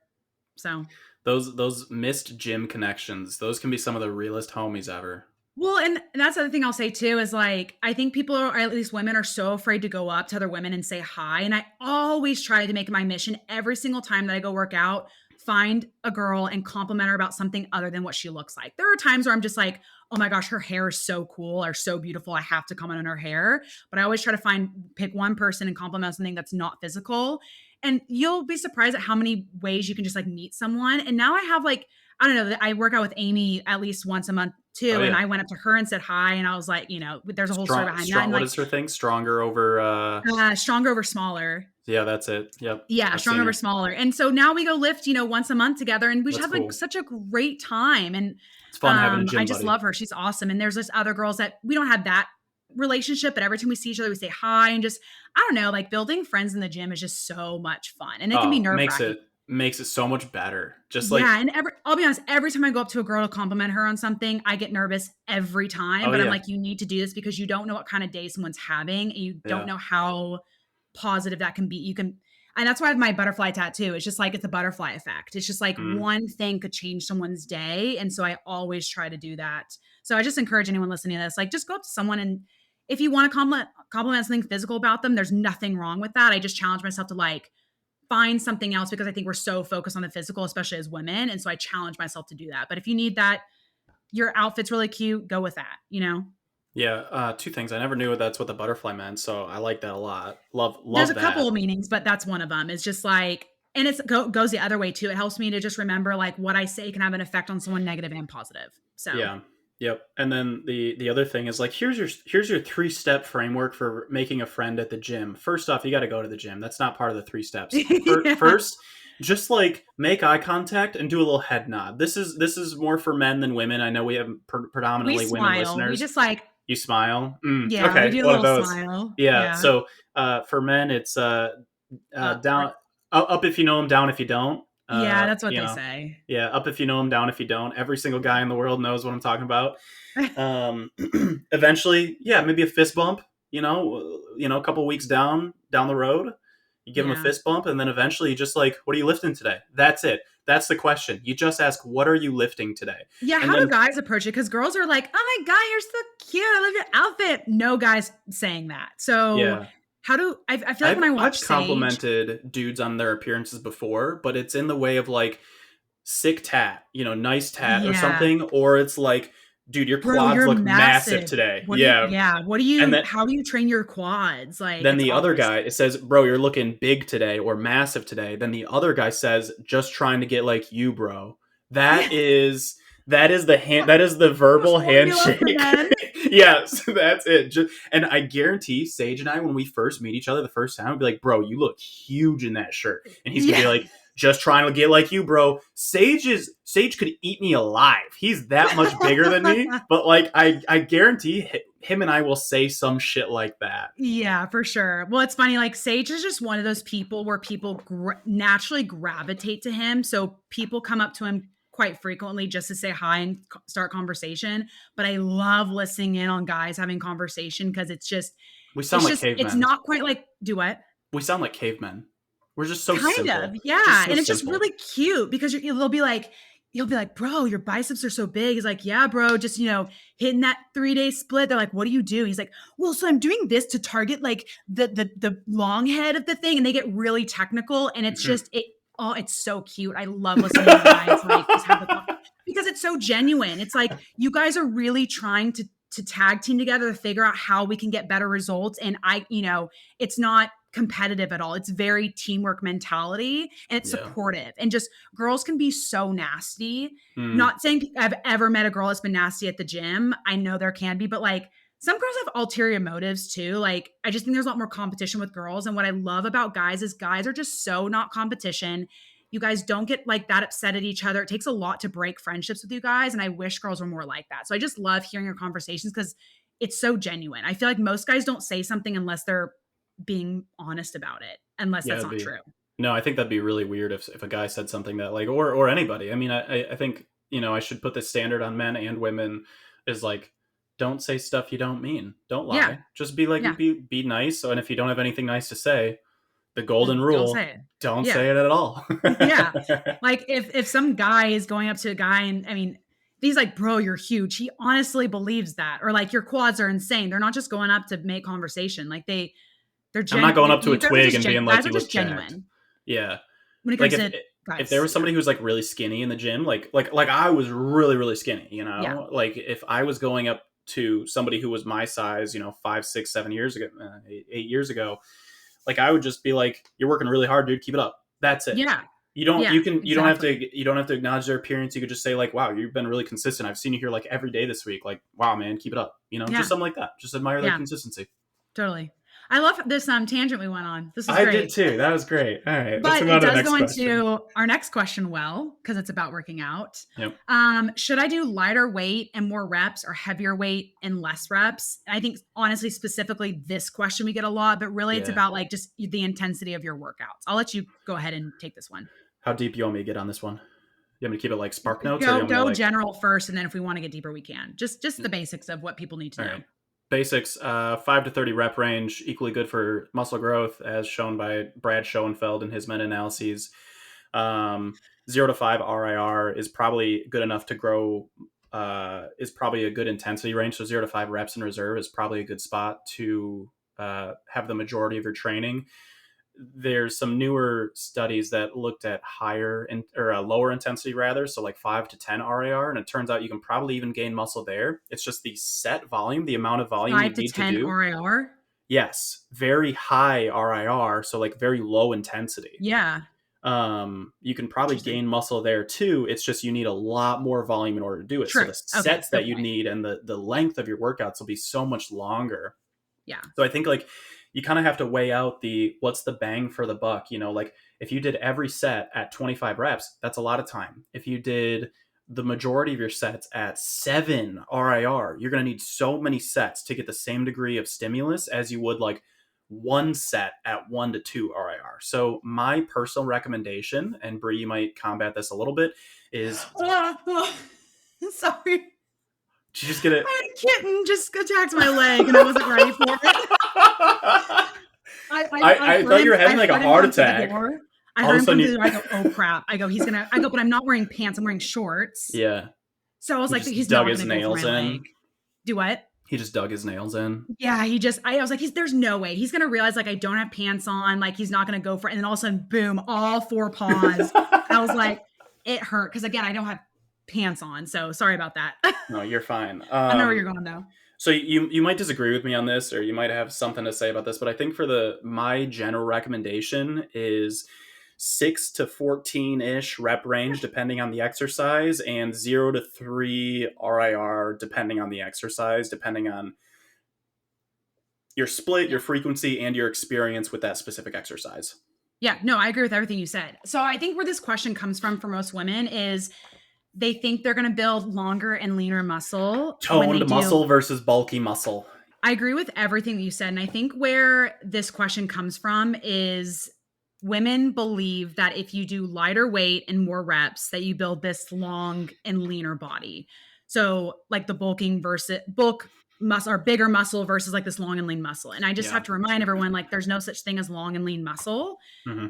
So Those missed gym connections, those can be some of the realest homies ever. Well, and that's the other thing I'll say too is like, I think people are, or at least women are so afraid to go up to other women and say hi. And I always try to make it my mission every single time that I go work out, find a girl and compliment her about something other than what she looks like. There are times where I'm just like, oh my gosh, her hair is so cool or so beautiful. I have to comment on her hair. But I always try to pick one person and compliment something that's not physical. And you'll be surprised at how many ways you can just like meet someone. And now I have like, I don't know, I work out with Amy at least once a month Oh too. And yeah. I went up to her and said hi. And I was like, there's a whole story Strong, behind that. strong. And What like, is her thing? Stronger over. stronger over smaller. Yeah, that's it. Yep, Yeah, I've stronger seen over her. smaller. And so now we go lift, once a month together and we just That's have like cool. such a great time. And It's fun having a I gym just buddy. love her. She's awesome. And there's this other girls that we don't have that relationship, but every time we see each other, we say hi and just, I don't know, like building friends in the gym is just so much fun. And it can be Oh, nerve makes wracking. it so much better. Just like, Yeah, and I'll be honest, every time I go up to a girl to compliment her on something, I get nervous every time, oh but I'm yeah, like, you need to do this because you don't know what kind of day someone's having, and you don't yeah. know how positive that can be. And that's why I have my butterfly tattoo. It's just like it's a butterfly effect. It's just like Mm. one thing could change someone's day, and so I always try to do that. So I just encourage anyone listening to this, like, just go up to someone and if you want to compliment something physical about them, there's nothing wrong with that. I just challenge myself to like find something else because I think we're so focused on the physical, especially as women. And so I challenge myself to do that. But if you need that, your outfit's really cute, go with that. Yeah, two things. I never knew that's what the butterfly meant, so I like that a lot. There's Love a couple that. of meanings, but that's one of them. It's just like, and goes the other way too. It helps me to just remember like what I say can have an effect on someone negative and positive. So Yeah. Yep. And then the other thing is like here's your 3-step framework for making a friend at the gym. First off, you got to go to the gym. That's not part of the 3 steps. yeah, First, just like make eye contact and do a little head nod. This is more for men than women. I know we have we predominantly women smile. We listeners. just like, You smile. yeah, we Okay, do a one of little those. smile. Yeah. Yeah. So for men, it's Or, down, up if you know them, down if you don't. yeah, that's what You they know, say. yeah, up if you know them, down if you don't. Every single guy in the world knows what I'm talking about. Um, Eventually, yeah, maybe a fist bump. A couple weeks down the road, you give them a yeah. fist bump, and then eventually, you just like, what are you lifting today? That's it. That's the question. You just ask, what are you lifting today? Yeah, And how do then, guys approach it? Because girls are like, "Oh my god, you're so cute. I love your outfit." No guys saying that. So yeah, how do I feel like when I've I watch I've Sage, complimented dudes on their appearances before, but it's in the way of like sick tat, nice tat or yeah, something, or it's like, dude, your bro, quads you're look massive massive. today. What do you? Yeah, Yeah, and then how do you train your quads? Like then it's the other always guy, it says, bro, you're looking big today or massive today. Then the other guy says, just trying to get like you, bro. yeah. That is the hand, that is the The verbal formula for handshake. men. Yes, that's it. And I guarantee Sage and I, when we first meet each other the first time, we'd be like, bro, you look huge in that shirt. And he's gonna be Yeah. like, just trying to get like you, bro. Sage could eat me alive. He's that much bigger than me. But like, I guarantee him and I will say some shit like that. Yeah, for sure. Well, it's funny. Like Sage is just one of those people where people naturally gravitate to him. So people come up to him quite frequently just to say hi and start conversation. But I love listening in on guys having conversation because We sound like it's cavemen. not quite like do what? We sound like cavemen. We're just so Kind of, simple. Just yeah. so And it's just simple. really cute because they'll be like, you'll be like, bro, your biceps are so big. He's like, yeah, bro, just, hitting that 3-day split. They're like, what do you do? He's like, well, so I'm doing this to target like the long head of the thing. And they get really technical. And it's Mhm. just, it's so cute. I love listening to guys like just have the because it's so genuine. It's like, you guys are really trying to tag team together to figure out how we can get better results. And it's not competitive at all. It's very teamwork mentality and it's Yeah. supportive. And just girls can be so nasty. Mm. Not saying I've ever met a girl that's been nasty at the gym. I know there can be, but like some girls have ulterior motives too. Like I just think there's a lot more competition with girls. And what I love about guys is guys are just so not competition. You guys don't get like that upset at each other. It takes a lot to break friendships with you guys. And I wish girls were more like that. So I just love hearing your conversations because it's so genuine. I feel like most guys don't say something unless they're being honest about it, unless Yeah, that's it'd not be. true. No, I think that'd be really weird if a guy said something that like, or anybody. I mean, I think I should put the standard on men and women is like, don't say stuff you don't mean. Don't Yeah. lie. Just be like, Yeah. be nice. And if you don't have anything nice to say, The golden Don't say rule, it. don't Yeah. say it at all. Yeah. Like if some guy is going up to a guy and I mean, he's like, bro, you're huge. He honestly believes that. Or like your quads are insane. They're not just going up to make conversation. Like they're I'm not going up to a you guys are twig just and being like, guys are you look just jacked. genuine Yeah. when it Like comes to if there guys. was somebody who's like really skinny in the gym, like I was really, really skinny, you Yeah. know, like if I was going up to somebody who was my size, 5, 6, 7 years ago, 8 years ago, like I would just be like, you're working really hard, dude. Keep it up. That's it. Yeah. You don't, Yeah. you don't have Exactly. to, acknowledge their appearance. You could just say like, wow, you've been really consistent. I've seen you here like every day this week. Like, wow, man, keep it up. Just Yeah. something like that. Just admire their Yeah. consistency. Totally. I love this tangent we went on. This is I great. did too. That was great. All right. But it does go into our next question, because it's about working out. Yep. Should I do lighter weight and more reps or heavier weight and less reps? I think honestly, specifically this question we get a lot, but really it's about like just the intensity of your workouts. I'll let you go ahead and take this one. How deep you want me to get on this one? You want me to keep it like Spark Notes? Go general first, and then if we want to get deeper, we can. Just the basics of what people need to know. Right. Basics, 5 to 30 rep range, equally good for muscle growth, as shown by Brad Schoenfeld in his meta-analyses. 0 to 5 RIR is probably good enough to grow, is probably a good intensity range. So 0 to 5 reps in reserve is probably a good spot to have the majority of your training. There's some newer studies that looked at lower intensity rather, so like 5 to 10 RAR, and it turns out you can probably even gain muscle there. It's just the set volume, the amount of volume you need to do. 5 to 10 RAR? Yes, very high RIR, so like very low intensity. Yeah. You can probably gain muscle there too. It's just you need a lot more volume in order to do it. True. So the sets that you need and the length of your workouts will be so much longer. Yeah. So I think like you kind of have to weigh out what's the bang for the buck, like if you did every set at 25 reps, that's a lot of time. If you did the majority of your sets at 7 RIR, you're going to need so many sets to get the same degree of stimulus as you would like one set at 1 to 2 RIR. So my personal recommendation, and Bree, you might combat this a little bit, is sorry. Did you just get it? I had a kitten just attacked my leg and I wasn't ready for it. I thought you were having like a heart attack. I heard him come through the door. I go, oh crap. I go, but I'm not wearing pants. I'm wearing shorts. Yeah. So I was like, he's dug not his nails in. Leg. Do what? He just dug his nails in. Yeah, I was like, there's no way. He's going to realize like I don't have pants on. Like he's not going to go for it. And then all of a sudden, boom, all 4 paws. I was like, it hurt. Because again, I don't have pants on. So sorry about that. No, you're fine. I know where you're going though. So you might disagree with me on this, or you might have something to say about this, but I think for my general recommendation is 6 to 14-ish rep range, depending on the exercise, and 0 to 3 RIR, depending on the exercise, depending on your split, your frequency, and your experience with that specific exercise. Yeah, no, I agree with everything you said. So I think where this question comes from for most women is they think they're going to build longer and leaner muscle. Toned muscle versus bulky muscle. I agree with everything that you said. And I think where this question comes from is women believe that if you do lighter weight and more reps, that you build this long and leaner body. So like the bulk muscle or bigger muscle versus like this long and lean muscle. And I just have to remind everyone, like there's no such thing as long and lean muscle. Mm-hmm.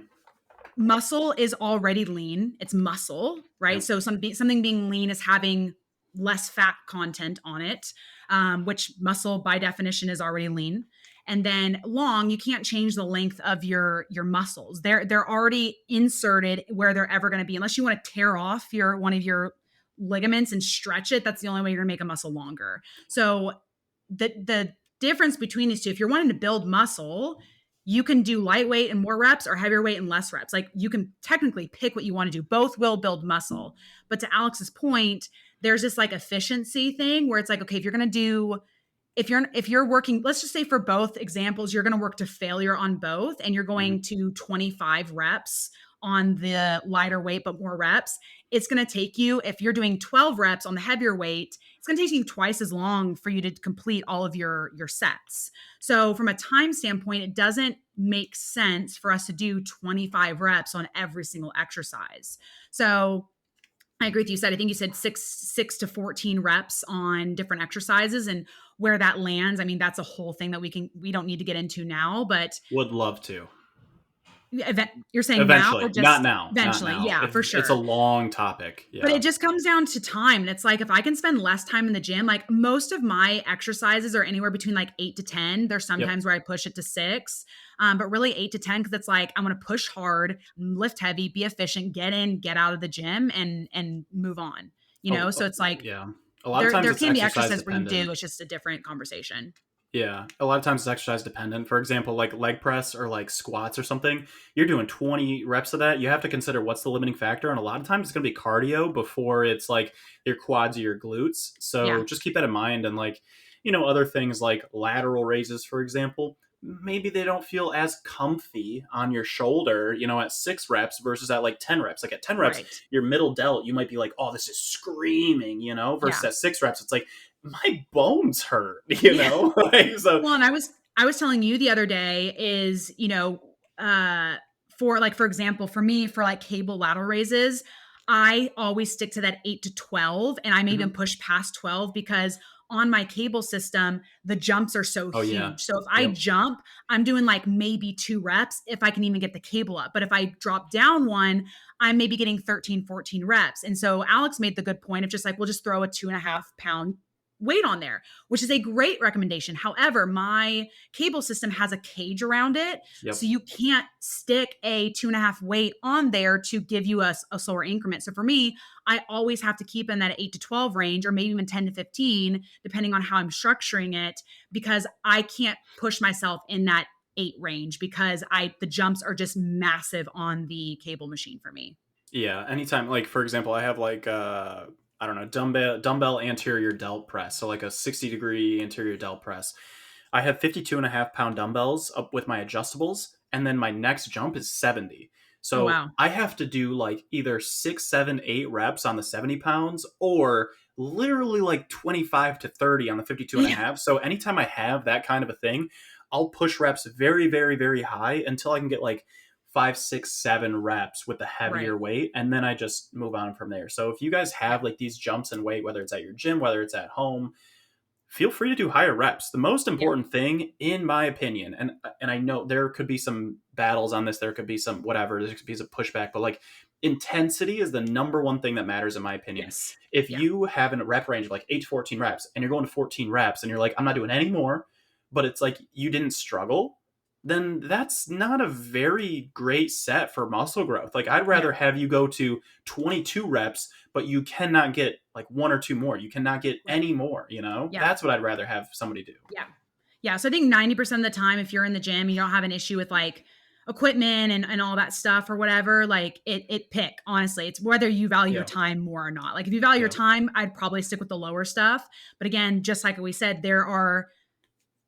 Muscle is already lean. It's muscle, right? Yep. So something being lean is having less fat content on it, which muscle by definition is already lean. And then long, you can't change the length of your muscles. They're already inserted where they're ever going to be, unless you want to tear off one of your ligaments and stretch it. That's the only way you're going to make a muscle longer. So the difference between these two, if you're wanting to build muscle, you can do lightweight and more reps or heavier weight and less reps. Like you can technically pick what you want to do. Both will build muscle. But to Alex's point, there's this like efficiency thing where it's like, okay, if you're working, let's just say for both examples, you're going to work to failure on both and you're going to 25 reps on the lighter weight, but more reps. It's going to take you, if you're doing 12 reps on the heavier weight, it's going to take you twice as long for you to complete all of your sets. So from a time standpoint, it doesn't make sense for us to do 25 reps on every single exercise. So I agree with you. I think you said 6 to 14 reps on different exercises, and where that lands. I mean, that's a whole thing that we don't need to get into now, but would love to. You're saying now or Eventually, not just now, not eventually? now. Yeah, for It's a sure. long topic. But Yeah. it just comes down to time. And it's like, if I can spend less time in the gym, like most of my exercises are anywhere between like 8 to 10. There's Yep. sometimes where I push it to 6, but really 8 to 10, because it's like, I'm going to push hard, lift heavy, be efficient, get in, get out of the gym and move on, So it's like, Yeah. A lot of there, times there it's can be exercise exercise where you dependent. do. It's just a different conversation. Yeah, a lot of times it's exercise dependent. For example, like leg press or like squats or something, you're doing 20 reps of that. You have to consider what's the limiting factor. And a lot of times it's going to be cardio before it's like your quads or your glutes. Yeah. So just keep that in mind. And like, other things like lateral raises, for example, maybe they don't feel as comfy on your shoulder, at 6 reps versus at like 10 reps. Like at 10 reps, Right. your middle delt, you might be like, oh, this is screaming, versus Yeah. at 6 reps, it's like, my bones hurt, Yeah. like, so Well, and I was telling you the other day is, for example, for me, for like cable lateral raises, I always stick to that 8 to 12, and I may even mhm. push past 12, because on my cable system, the jumps are so Oh yeah. huge. So if I Yep. jump, I'm doing like maybe 2 reps if I can even get the cable up. But if I drop down one, I'm maybe getting 13, 14 reps. And so Alex made the good point of just like, we'll just throw a 2.5 pound weight on there, which is a great recommendation. However, my cable system has a cage around it. So Yep. you can't stick a 2.5 weight on there to give you a slower increment. So for me, I always have to keep in that 8 to 12 range, or maybe even 10 to 15, depending on how I'm structuring it, because I can't push myself in that 8 range, because the jumps are just massive on the cable machine for me. Yeah. Anytime, like for example, I have like I don't know, dumbbell anterior delt press. So like a 60-degree anterior delt press. I have 52.5 pound dumbbells up with my adjustables, and then my next jump is 70. Oh, So wow. I have to do like either 6, 7, 8 reps on the 70 pounds, or literally like 25 to 30 on the 52 and a Yeah. half. So anytime I have that kind of a thing, I'll push reps very, very, very high until I can get like 5, 6, 7 reps with the Right. heavier weight. And then I just move on from there. So if you guys Yeah. have like these jumps in weight, whether it's at your gym, whether it's at home, feel free to do higher reps. The most Yeah. important thing, in my opinion, and I know there could be some battles on this, there could be some whatever, there could be some pushback, but like intensity is the number one thing that matters, in my opinion. Yes. If Yeah. you have a rep range of like 8 to 14 reps and you're going to 14 reps and you're like, I'm not doing any more, but it's like you didn't struggle, then that's not a very great set for muscle growth. Like I'd Yeah. rather have you go to 22 reps, but you cannot get like 1 or 2 more. You cannot get Right. any more, Yeah. That's what I'd rather have somebody do. Yeah. Yeah. So I think 90% of the time, if you're in the gym, you don't have an issue with like equipment and all that stuff or whatever, like it pick, honestly, it's whether you value your Yeah. time more or not. Like if you value your Yeah. time, I'd probably stick with the lower stuff. But again, just like we said, there are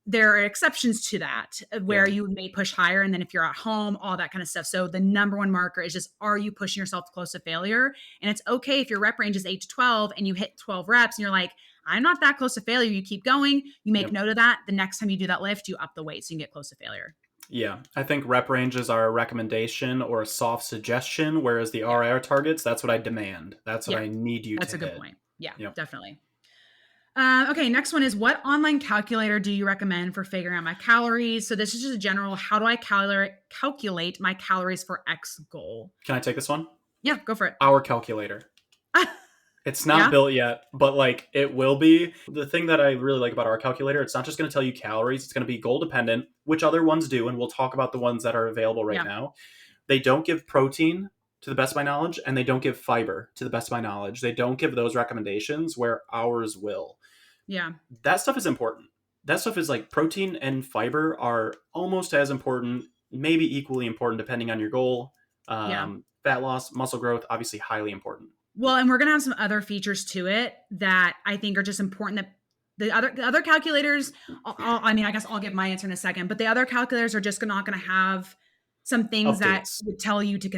exceptions to that, where Yeah. you may push higher. And then if you're at home, all that kind of stuff. So the number one marker is just, are you pushing yourself close to failure? And it's okay if your rep range is 8 to 12 and you hit 12 reps and you're like, I'm not that close to failure. You keep going, you make Yep. note of that. The next time you do that lift, you up the weight so you can get close to failure. Yeah. I think rep ranges are a recommendation or a soft suggestion, whereas the Yeah. RIR targets, that's what I demand. That's what Yeah. I need you That's to a good hit. point. Yeah, Yep. definitely. Okay, next one is, what online calculator do you recommend for figuring out my calories? So this is just a general, how do I calculate my calories for X goal? Can I take this one? Yeah, go for it. Our calculator. It's not Yeah, built yet, but like it will be. The thing that I really like about our calculator, it's not just going to tell you calories, it's going to be goal dependent, which other ones do, and we'll talk about the ones that are available right yeah, now. They don't give protein, to the best of my knowledge, and they don't give fiber, to the best of my knowledge. They don't give those recommendations where ours will. yeah, That stuff is important. That stuff is like protein and fiber are almost as important, maybe equally important depending on your goal. yeah. Fat loss, muscle growth, obviously highly important. Well, and we're gonna have some other features to it that I think are just important. That the other calculators, I mean, I guess I'll give my answer in a second, but the other calculators are just not going to have some things that Updates. would tell you to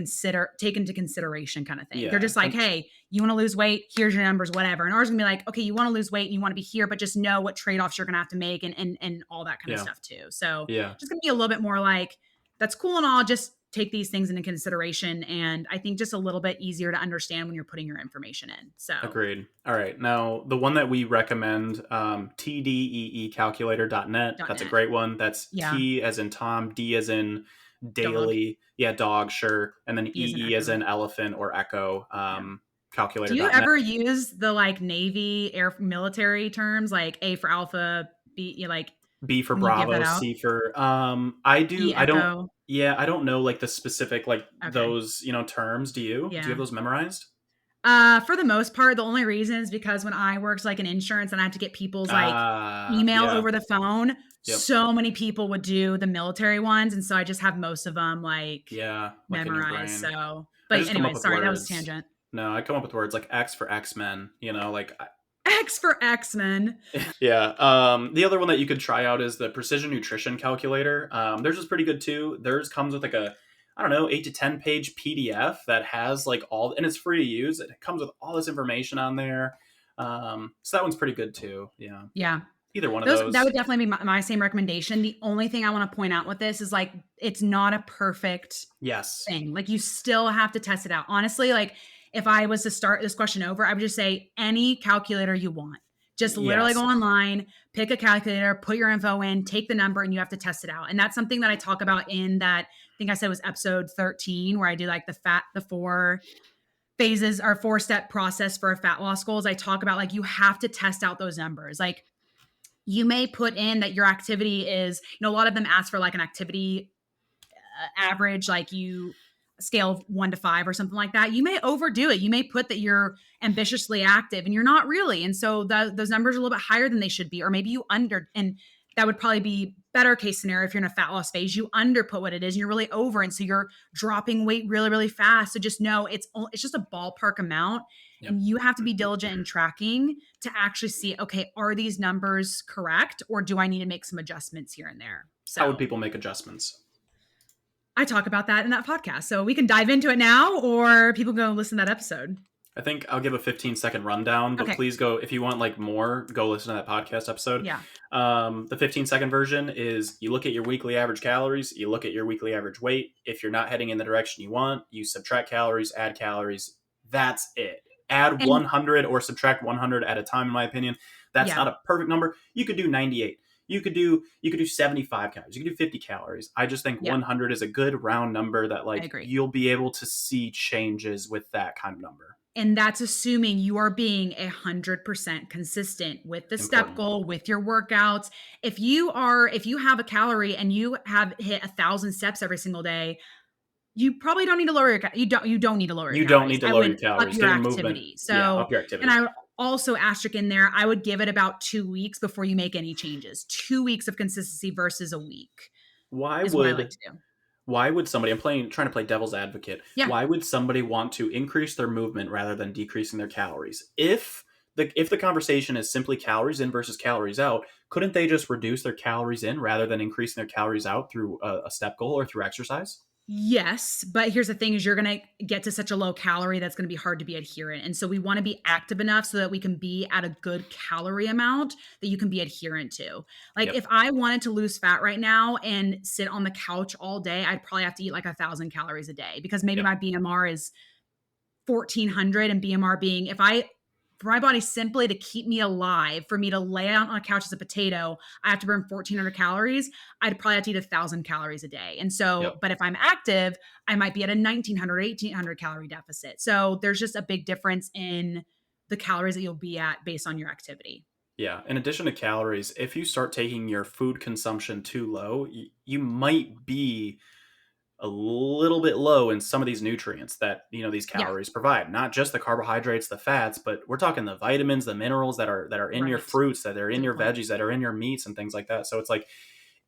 take into consideration, kind of thing. They're Yeah. just like, hey, you want to lose weight? Here's your numbers, whatever. And ours is gonna be like, okay, you want to lose weight and you want to be here, but just know what trade offs you're gonna have to make and all that kind of Yeah. stuff too. So Yeah. just gonna be a little bit more like, that's cool and all. Just take these things into consideration. And I think just a little bit easier to understand when you're putting your information in. So Agreed. All right. Now, the one that we recommend, tdeecalculator.net. That's a .net. great one. That's Yeah. T as in Tom, D as in Dog. daily, yeah, dog, sure. And then E as in EE as echo. in elephant or echo, Yeah. Do you calculator.net. ever use the like Navy air military terms like A for alpha, B, you like B for when you give that Bravo, out? C for I E do I don't echo. yeah, I don't know like the specific like Okay. those, terms. Do you? Do you have Yeah. those memorized? For the most part, the only reason is because when I worked like in insurance and I had to get people's like email Yeah. over the phone, Yep. so many people would do the military ones. And so I just have most of them like Yeah, like in your memorized. brain. So, I but just come anyway, up with sorry, that was a words. tangent. No, I come up with words like X for X-Men, X for X-Men. Yeah. The other one that you could try out is the precision nutrition calculator. Theirs is pretty good too. Theirs comes with like a, I don't know, 8 to 10 page PDF that has like all, and it's free to use. It comes with all this information on there. So that one's pretty good too. Yeah. Yeah. Either one of That those. would definitely be my same recommendation. The only thing I want to point out with this is like it's not a perfect Yes. thing. Like you still have to test it out. Honestly, like if I was to start this question over, I would just say any calculator you want. Just literally go Yes. online, pick a calculator, put your info in, take the number, and you have to test it out. And that's something that I talk about in that, I think I said was episode 13, where I do like the 4 phases or 4-step process for a fat loss goals. I talk about like you have to test out those numbers. Like you may put in that your activity is, a lot of them ask for like an activity average, like you scale of 1 to 5 or something like that. You may overdo it. You may put that you're ambitiously active and you're not really. And so those numbers are a little bit higher than they should be, or maybe you under, and that would probably be better case scenario if you're in a fat loss phase. You underput what it is and you're really over. And so you're dropping weight really, really fast. So just know it's just a ballpark amount. Yep. And you have to be diligent in tracking to actually see, okay, are these numbers correct? Or do I need to make some adjustments here and there? How would So people make adjustments? I talk about that in that podcast. So we can dive into it now, or people go listen to that episode. I think I'll give a 15-second rundown, but Okay. please go, if you want like more, go listen to that podcast episode. Yeah. The 15-second version is you look at your weekly average calories, you look at your weekly average weight. If you're not heading in the direction you want, you subtract calories, add calories. That's it. Add And 100 or subtract 100 at a time, in my opinion. That's yeah. not a perfect number. You could do 98. You could do 75 calories. You could do 50 calories. I just think 100 is a good round number that like you'll be able to see changes with that kind of number. And that's assuming you are being 100% consistent with the step goal, with your workouts. If you have a calorie and you have hit 1,000 steps every single day, you probably don't need to lower your you don't need to lower your calories. You don't need to lower your Up calories. your Get your movement. activity. So, yeah, up your activity. And I would also asterisk in there, I would give it about 2 weeks before you make any changes. 2 weeks of consistency versus a week. Why is what I like to do. Why would somebody, trying to play devil's advocate. Yeah. Why would somebody want to increase their movement rather than decreasing their calories? If the conversation is simply calories in versus calories out, couldn't they just reduce their calories in rather than increasing their calories out through a step goal or through exercise? Yes, but here's the thing is you're going to get to such a low calorie that's going to be hard to be adherent. And so we want to be active enough so that we can be at a good calorie amount that you can be adherent to. Like if I wanted to lose fat right now and sit on the couch all day, I'd probably have to eat like 1,000 calories a day because maybe my BMR is 1,400 and BMR being, for my body simply to keep me alive, for me to lay out on a couch as a potato, I have to burn 1,400 calories. I'd probably have to eat 1,000 calories a day. And so, but if I'm active, I might be at a 1,900, 1,800 calorie deficit. So there's just a big difference in the calories that you'll be at based on your activity. Yeah. In addition to calories, if you start taking your food consumption too low, you might be a little bit low in some of these nutrients that these calories provide. Not just the carbohydrates, the fats, but we're talking the vitamins, the minerals that are in your fruits, that are in your veggies, that are in your meats and things like that. So it's like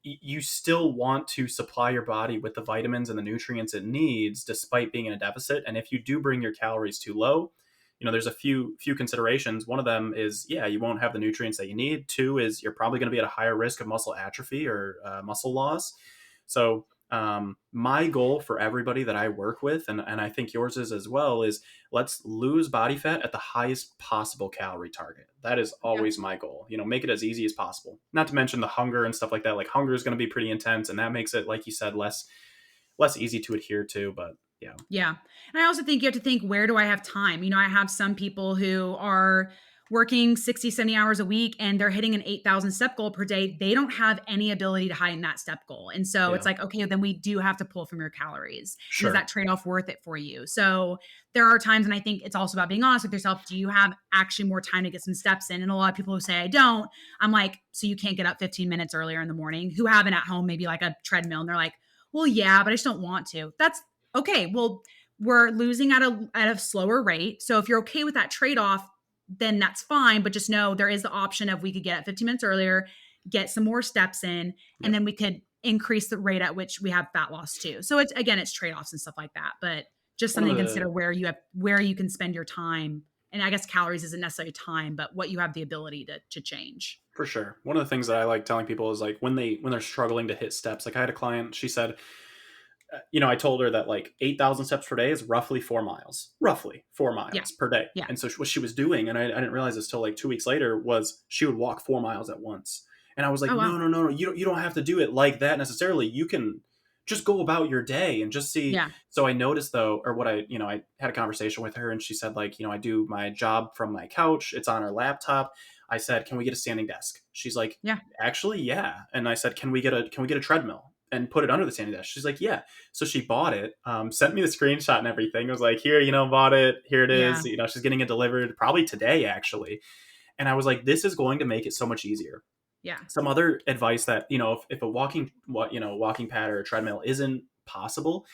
you still want to supply your body with the vitamins and the nutrients it needs despite being in a deficit. And if you do bring your calories too low, there's a few considerations. One of them is, you won't have the nutrients that you need. 2 is you're probably going to be at a higher risk of muscle atrophy or muscle loss. So my goal for everybody that I work with, and I think yours is as well, is let's lose body fat at the highest possible calorie target. That is always my goal. Make it as easy as possible. Not to mention the hunger and stuff like that. Like hunger is going to be pretty intense, and that makes it, like you said, less easy to adhere to. But yeah. And I also think you have to think, where do I have time? I have some people who are working 60, 70 hours a week and they're hitting an 8,000 step goal per day, they don't have any ability to heighten that step goal. And so it's Yeah. like, okay, then we do have to pull from your calories. And is Sure. that trade-off worth it for you? So there are times, and I think it's also about being honest with yourself. Do you have actually more time to get some steps in? And a lot of people who say I don't, I'm like, so you can't get up 15 minutes earlier in the morning, who have it at home, maybe like a treadmill. And they're like, well, yeah, but I just don't want to. That's okay. Well, we're losing at a slower rate. So if you're okay with that trade-off, then that's fine. But just know there is the option of we could get at 15 minutes earlier, get some more steps in, and then we could increase the rate at which we have fat loss too. So it's, again, it's trade-offs and stuff like that, but just One of something to the consider where you can spend your time. And I guess calories isn't necessarily time, but what you have the ability to change. For sure. One of the things that I like telling people is like when they're struggling to hit steps, like I had a client, she said, I told her that like 8,000 steps per day is roughly 4 miles Yeah. per day. Yeah. And so what she was doing, and I didn't realize this till like 2 weeks later, was she would walk 4 miles at once. And I was like, Oh, wow. no, you don't have to do it like that necessarily. You can just go about your day and just see. Yeah. So I noticed though, or what I had a conversation with her and she said like, I do my job from my couch. It's on her laptop. I said, can we get a standing desk? She's like, Yeah. actually, yeah. And I said, can we get a treadmill and put it under the standing desk? She's like, yeah. So she bought it, sent me the screenshot and everything. I was like, here, bought it. Here it is. Yeah. She's getting it delivered probably today, actually. And I was like, this is going to make it so much easier. Yeah. Some other advice that, if a walking pad or a treadmill isn't possible,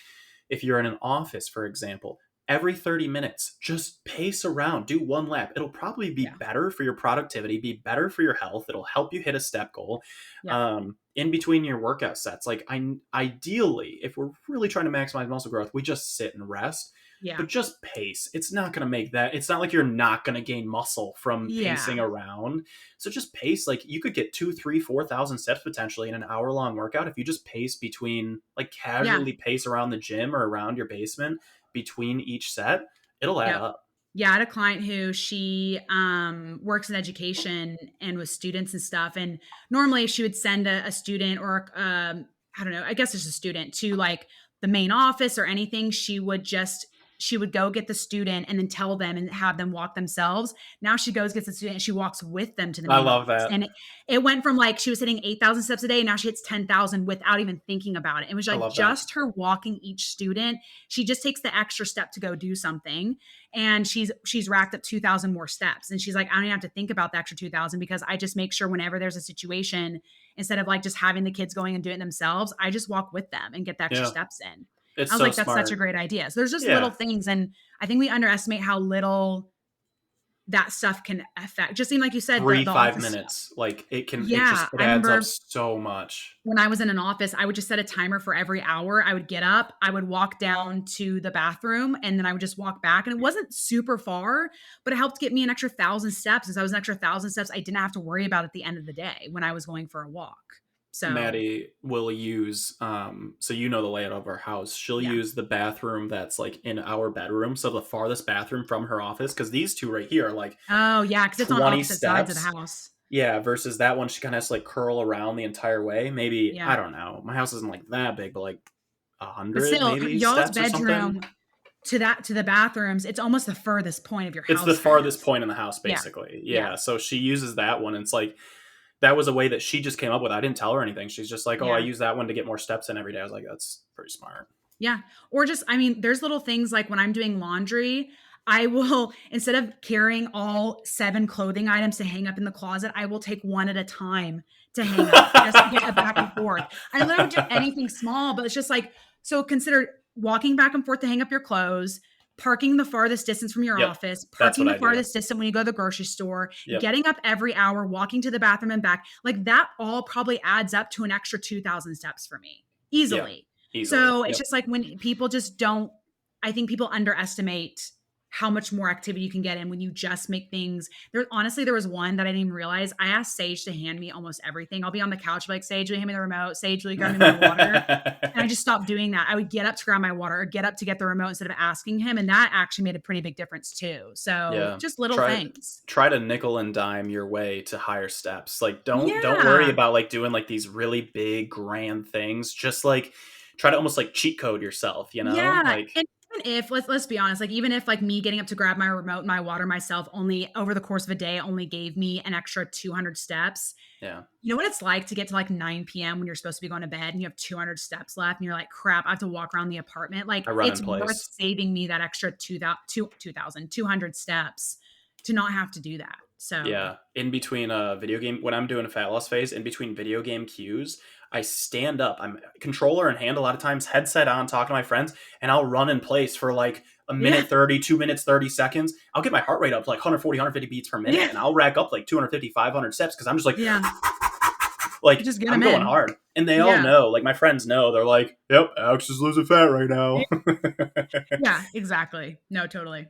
if you're in an office, for example, every 30 minutes, just pace around, do one lap. It'll probably be better for your productivity, be better for your health. It'll help you hit a step goal. In between your workout sets. Like ideally, if we're really trying to maximize muscle growth, we just sit and rest. Yeah. But just pace. It's not going to make that. It's not like you're not going to gain muscle from pacing around. So just pace. Like you could get 2, 3, 4,000 steps potentially in an hour-long workout if you just pace between, like casually pace around the gym or around your basement between each set. It'll add up. Yeah, I had a client who she works in education and with students and stuff. And normally she would send a student or I don't know, I guess it's a student to like the main office or anything. She would go get the student and then tell them and have them walk themselves. Now she goes, gets the student and she walks with them to the main I love office. that. And it went from like, she was hitting 8,000 steps a day. And now she hits 10,000 without even thinking about it. It was like just her walking each student. She just takes the extra step to go do something. And she's racked up 2,000 more steps. And she's like, I don't even have to think about the extra 2,000 because I just make sure whenever there's a situation, instead of like just having the kids going and doing it themselves, I just walk with them and get the extra steps in. I was like, that's such a great idea. So there's just little things. And I think we underestimate how little that stuff can affect. Just seem like you said, 3-5 minutes. Stuff. Like it can, it adds up so much. When I was in an office, I would just set a timer for every hour. I would get up, I would walk down to the bathroom, and then I would just walk back. And it wasn't super far, but it helped get me an extra 1,000 steps. As I was an extra 1,000 steps, I didn't have to worry about at the end of the day when I was going for a walk. So Maddie will use, so the layout of our house. She'll use the bathroom that's like in our bedroom. So the farthest bathroom from her office, because these two right here are like, oh yeah, because it's on opposite sides of the house. Yeah, versus that one, she kind of has to like curl around the entire way. Maybe, I don't know. My house isn't like that big, but like 100 maybe y'all's steps bedroom to the bathrooms, it's almost the furthest point of your house. It's the farthest point in the house, basically. Yeah. So she uses that one. It's like, that was a way that she just came up with. I didn't tell her anything. She's just like, I use that one to get more steps in every day. I was like, that's pretty smart. Yeah. Or just, there's little things like when I'm doing laundry, I will, instead of carrying all 7 clothing items to hang up in the closet, I will take one at a time to hang up just to get it back and forth. I literally do anything small, but it's just like, so consider walking back and forth to hang up your clothes, parking the farthest distance from your office, parking the farthest distance when you go to the grocery store, getting up every hour, walking to the bathroom and back. Like that all probably adds up to an extra 2,000 steps for me easily. So it's just like when people just I think people underestimate how much more activity you can get in when you just make things. There was one that I didn't even realize. I asked Sage to hand me almost everything. I'll be on the couch like, Sage, will you hand me the remote? Sage, will you grab me my water? And I just stopped doing that. I would get up to grab my water or get up to get the remote instead of asking him. And that actually made a pretty big difference too. So just little things. Try to nickel and dime your way to higher steps. Like don't worry about like doing like these really big grand things. Just like try to almost like cheat code yourself, Yeah. Like, and if let's be honest, like even if like me getting up to grab my remote and my water myself only over the course of a day only gave me an extra 200 steps. Yeah. You know what it's like to get to like 9 p.m. when you're supposed to be going to bed and you have 200 steps left and you're like, crap, I have to walk around the apartment. Like I run in it's worth place. saving me that extra 2,200 steps to not have to do that. So yeah, in between a video game, when I'm doing a fat loss phase, in between video game cues, I stand up. I'm controller in hand a lot of times, headset on, talking to my friends, and I'll run in place for like a minute 30, 2 minutes, 30 seconds. I'll get my heart rate up to like 140, 150 beats per minute, and I'll rack up like 250, 500 steps because I'm just like, like just get I'm them going in. hard. And they all know, like my friends know, they're like, yep, Alex is losing fat right now. Yeah, exactly. No, totally.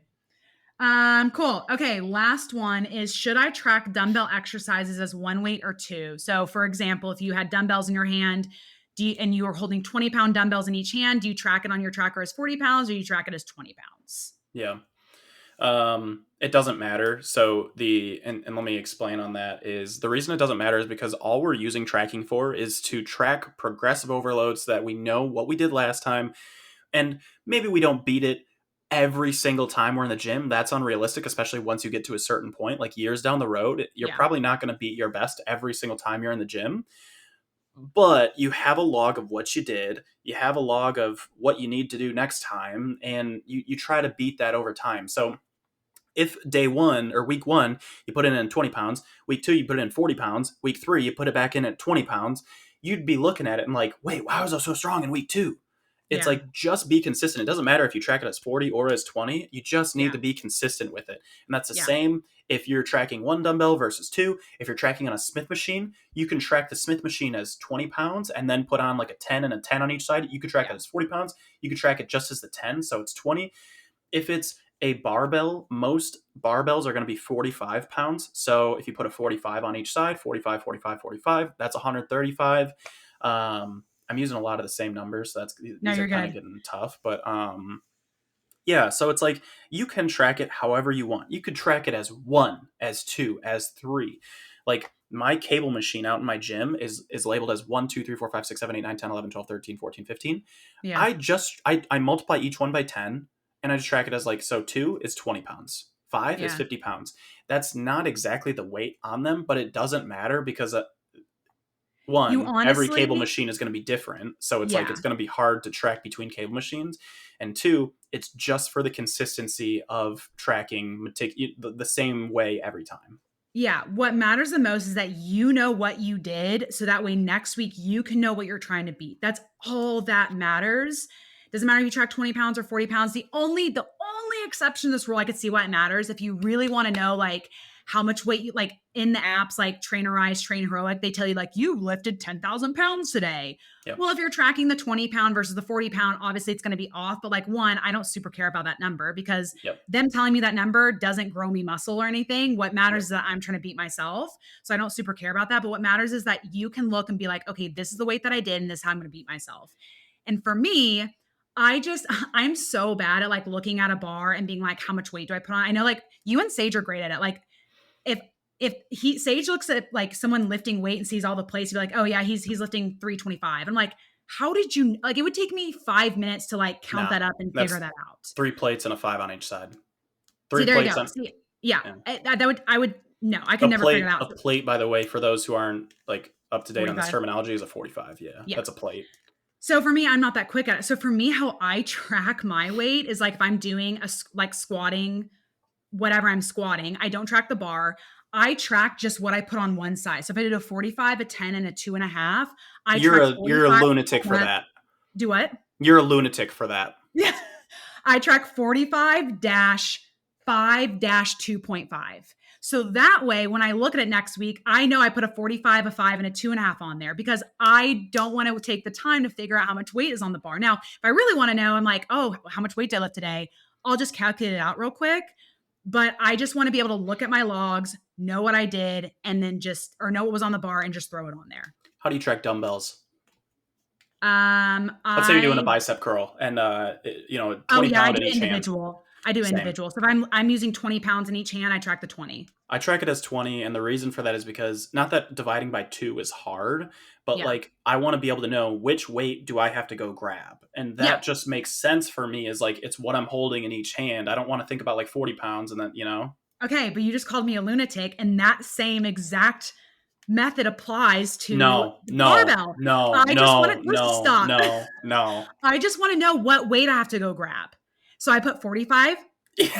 Cool. Okay. Last one is, should I track dumbbell exercises as one weight or two? So for example, if you had dumbbells in your hand, and you were holding 20-pound dumbbells in each hand, do you track it on your tracker as 40 pounds or you track it as 20 pounds? Yeah. It doesn't matter. So and let me explain on that is the reason it doesn't matter is because all we're using tracking for is to track progressive overloads so that we know what we did last time. And maybe we don't beat it every single time we're in the gym. That's unrealistic, especially once you get to a certain point, like years down the road, you're probably not going to beat your best every single time you're in the gym. But you have a log of what you did, you have a log of what you need to do next time, and you try to beat that over time. So if day one or week one, you put it in 20 pounds, week two, you put it in 40 pounds, week three, you put it back in at 20 pounds, you'd be looking at it and like, wait, why was I so strong in week two? It's like, just be consistent. It doesn't matter if you track it as 40 or as 20. You just need to be consistent with it. And that's the same if you're tracking one dumbbell versus two. If you're tracking on a Smith machine, you can track the Smith machine as 20 pounds and then put on like a 10 and a 10 on each side. You could track it as 40 pounds. You could track it just as the 10, so it's 20. If it's a barbell, most barbells are going to be 45 pounds. So if you put a 45 on each side, 45, 45, 45, that's 135. I'm using a lot of the same numbers, so these are kind of getting tough. But yeah, so it's like you can track it however you want. You could track it as 1, as 2, as 3. Like my cable machine out in my gym is labeled as 1, 2, 3, 4, 5, 6, 7, 8, 9, 10, 11, 12, 13, 14, 15. Yeah. I multiply each one by 10 and I just track it as like, so 2 is 20 pounds. 5 is 50 pounds. That's not exactly the weight on them, but it doesn't matter because every cable machine is going to be different. So it's like, it's going to be hard to track between cable machines. And 2, it's just for the consistency of tracking the same way every time. Yeah. What matters the most is that you know what you did. So that way next week you can know what you're trying to beat. That's all that matters. Doesn't matter if you track 20 pounds or 40 pounds. The only exception to this rule, I could see why it matters. If you really want to know like how much weight you, like in the apps like Trainerize, Train Heroic, they tell you like you lifted 10,000 pounds today. Yep. Well, if you're tracking the 20 pound versus the 40 pound, obviously it's going to be off. But like I don't super care about that number because them telling me that number doesn't grow me muscle or anything. What matters is that I'm trying to beat myself. So I don't super care about that. But what matters is that you can look and be like, okay, this is the weight that I did and this is how I'm going to beat myself. And for me, I'm so bad at like looking at a bar and being like, how much weight do I put on? I know like you and Sage are great at it. Like if Sage looks at like someone lifting weight and sees all the plates, he'd be like, oh yeah, he's lifting 325. I'm like, how did you, like, it would take me 5 minutes to like count that up and figure that out. 3 plates and a 5 on each side. See, there you go. I can never figure it out. A plate, by the way, for those who aren't like up to date 45. On this terminology, is a 45. Yeah, that's a plate. So for me, I'm not that quick at it. So for me, how I track my weight is like if I'm doing like squatting, whatever I'm squatting, I don't track the bar. I track just what I put on one side. So if I did a 45, a 10, and a 2.5, you're a lunatic for that. Do what? You're a lunatic for that. Yeah. I track 45-5-2.5. So that way, when I look at it next week, I know I put a 45, a 5, and a 2.5 on there because I don't want to take the time to figure out how much weight is on the bar. Now, if I really want to know, I'm like, oh, how much weight did I lift today? I'll just calculate it out real quick. But I just want to be able to look at my logs, know what I did, and then or know what was on the bar and just throw it on there. How do you track dumbbells? Let's say you're doing a bicep curl and 20 pound in each individual. Hand. I do Same. individual. So if I'm using 20 pounds in each hand, I track the 20. I track it as 20, and the reason for that is because not that dividing by 2 is hard, but Yeah. like I want to be able to know which weight do I have to go grab. And Yeah. that just makes sense for me, is like it's what I'm holding in each hand. I don't want to think about like 40 pounds and then, Okay, but you just called me a lunatic, and that same exact method applies to No, the no, barbell. no, I just want to no, no, stop. no, no. I just want to know what weight I have to go grab. So I put 45,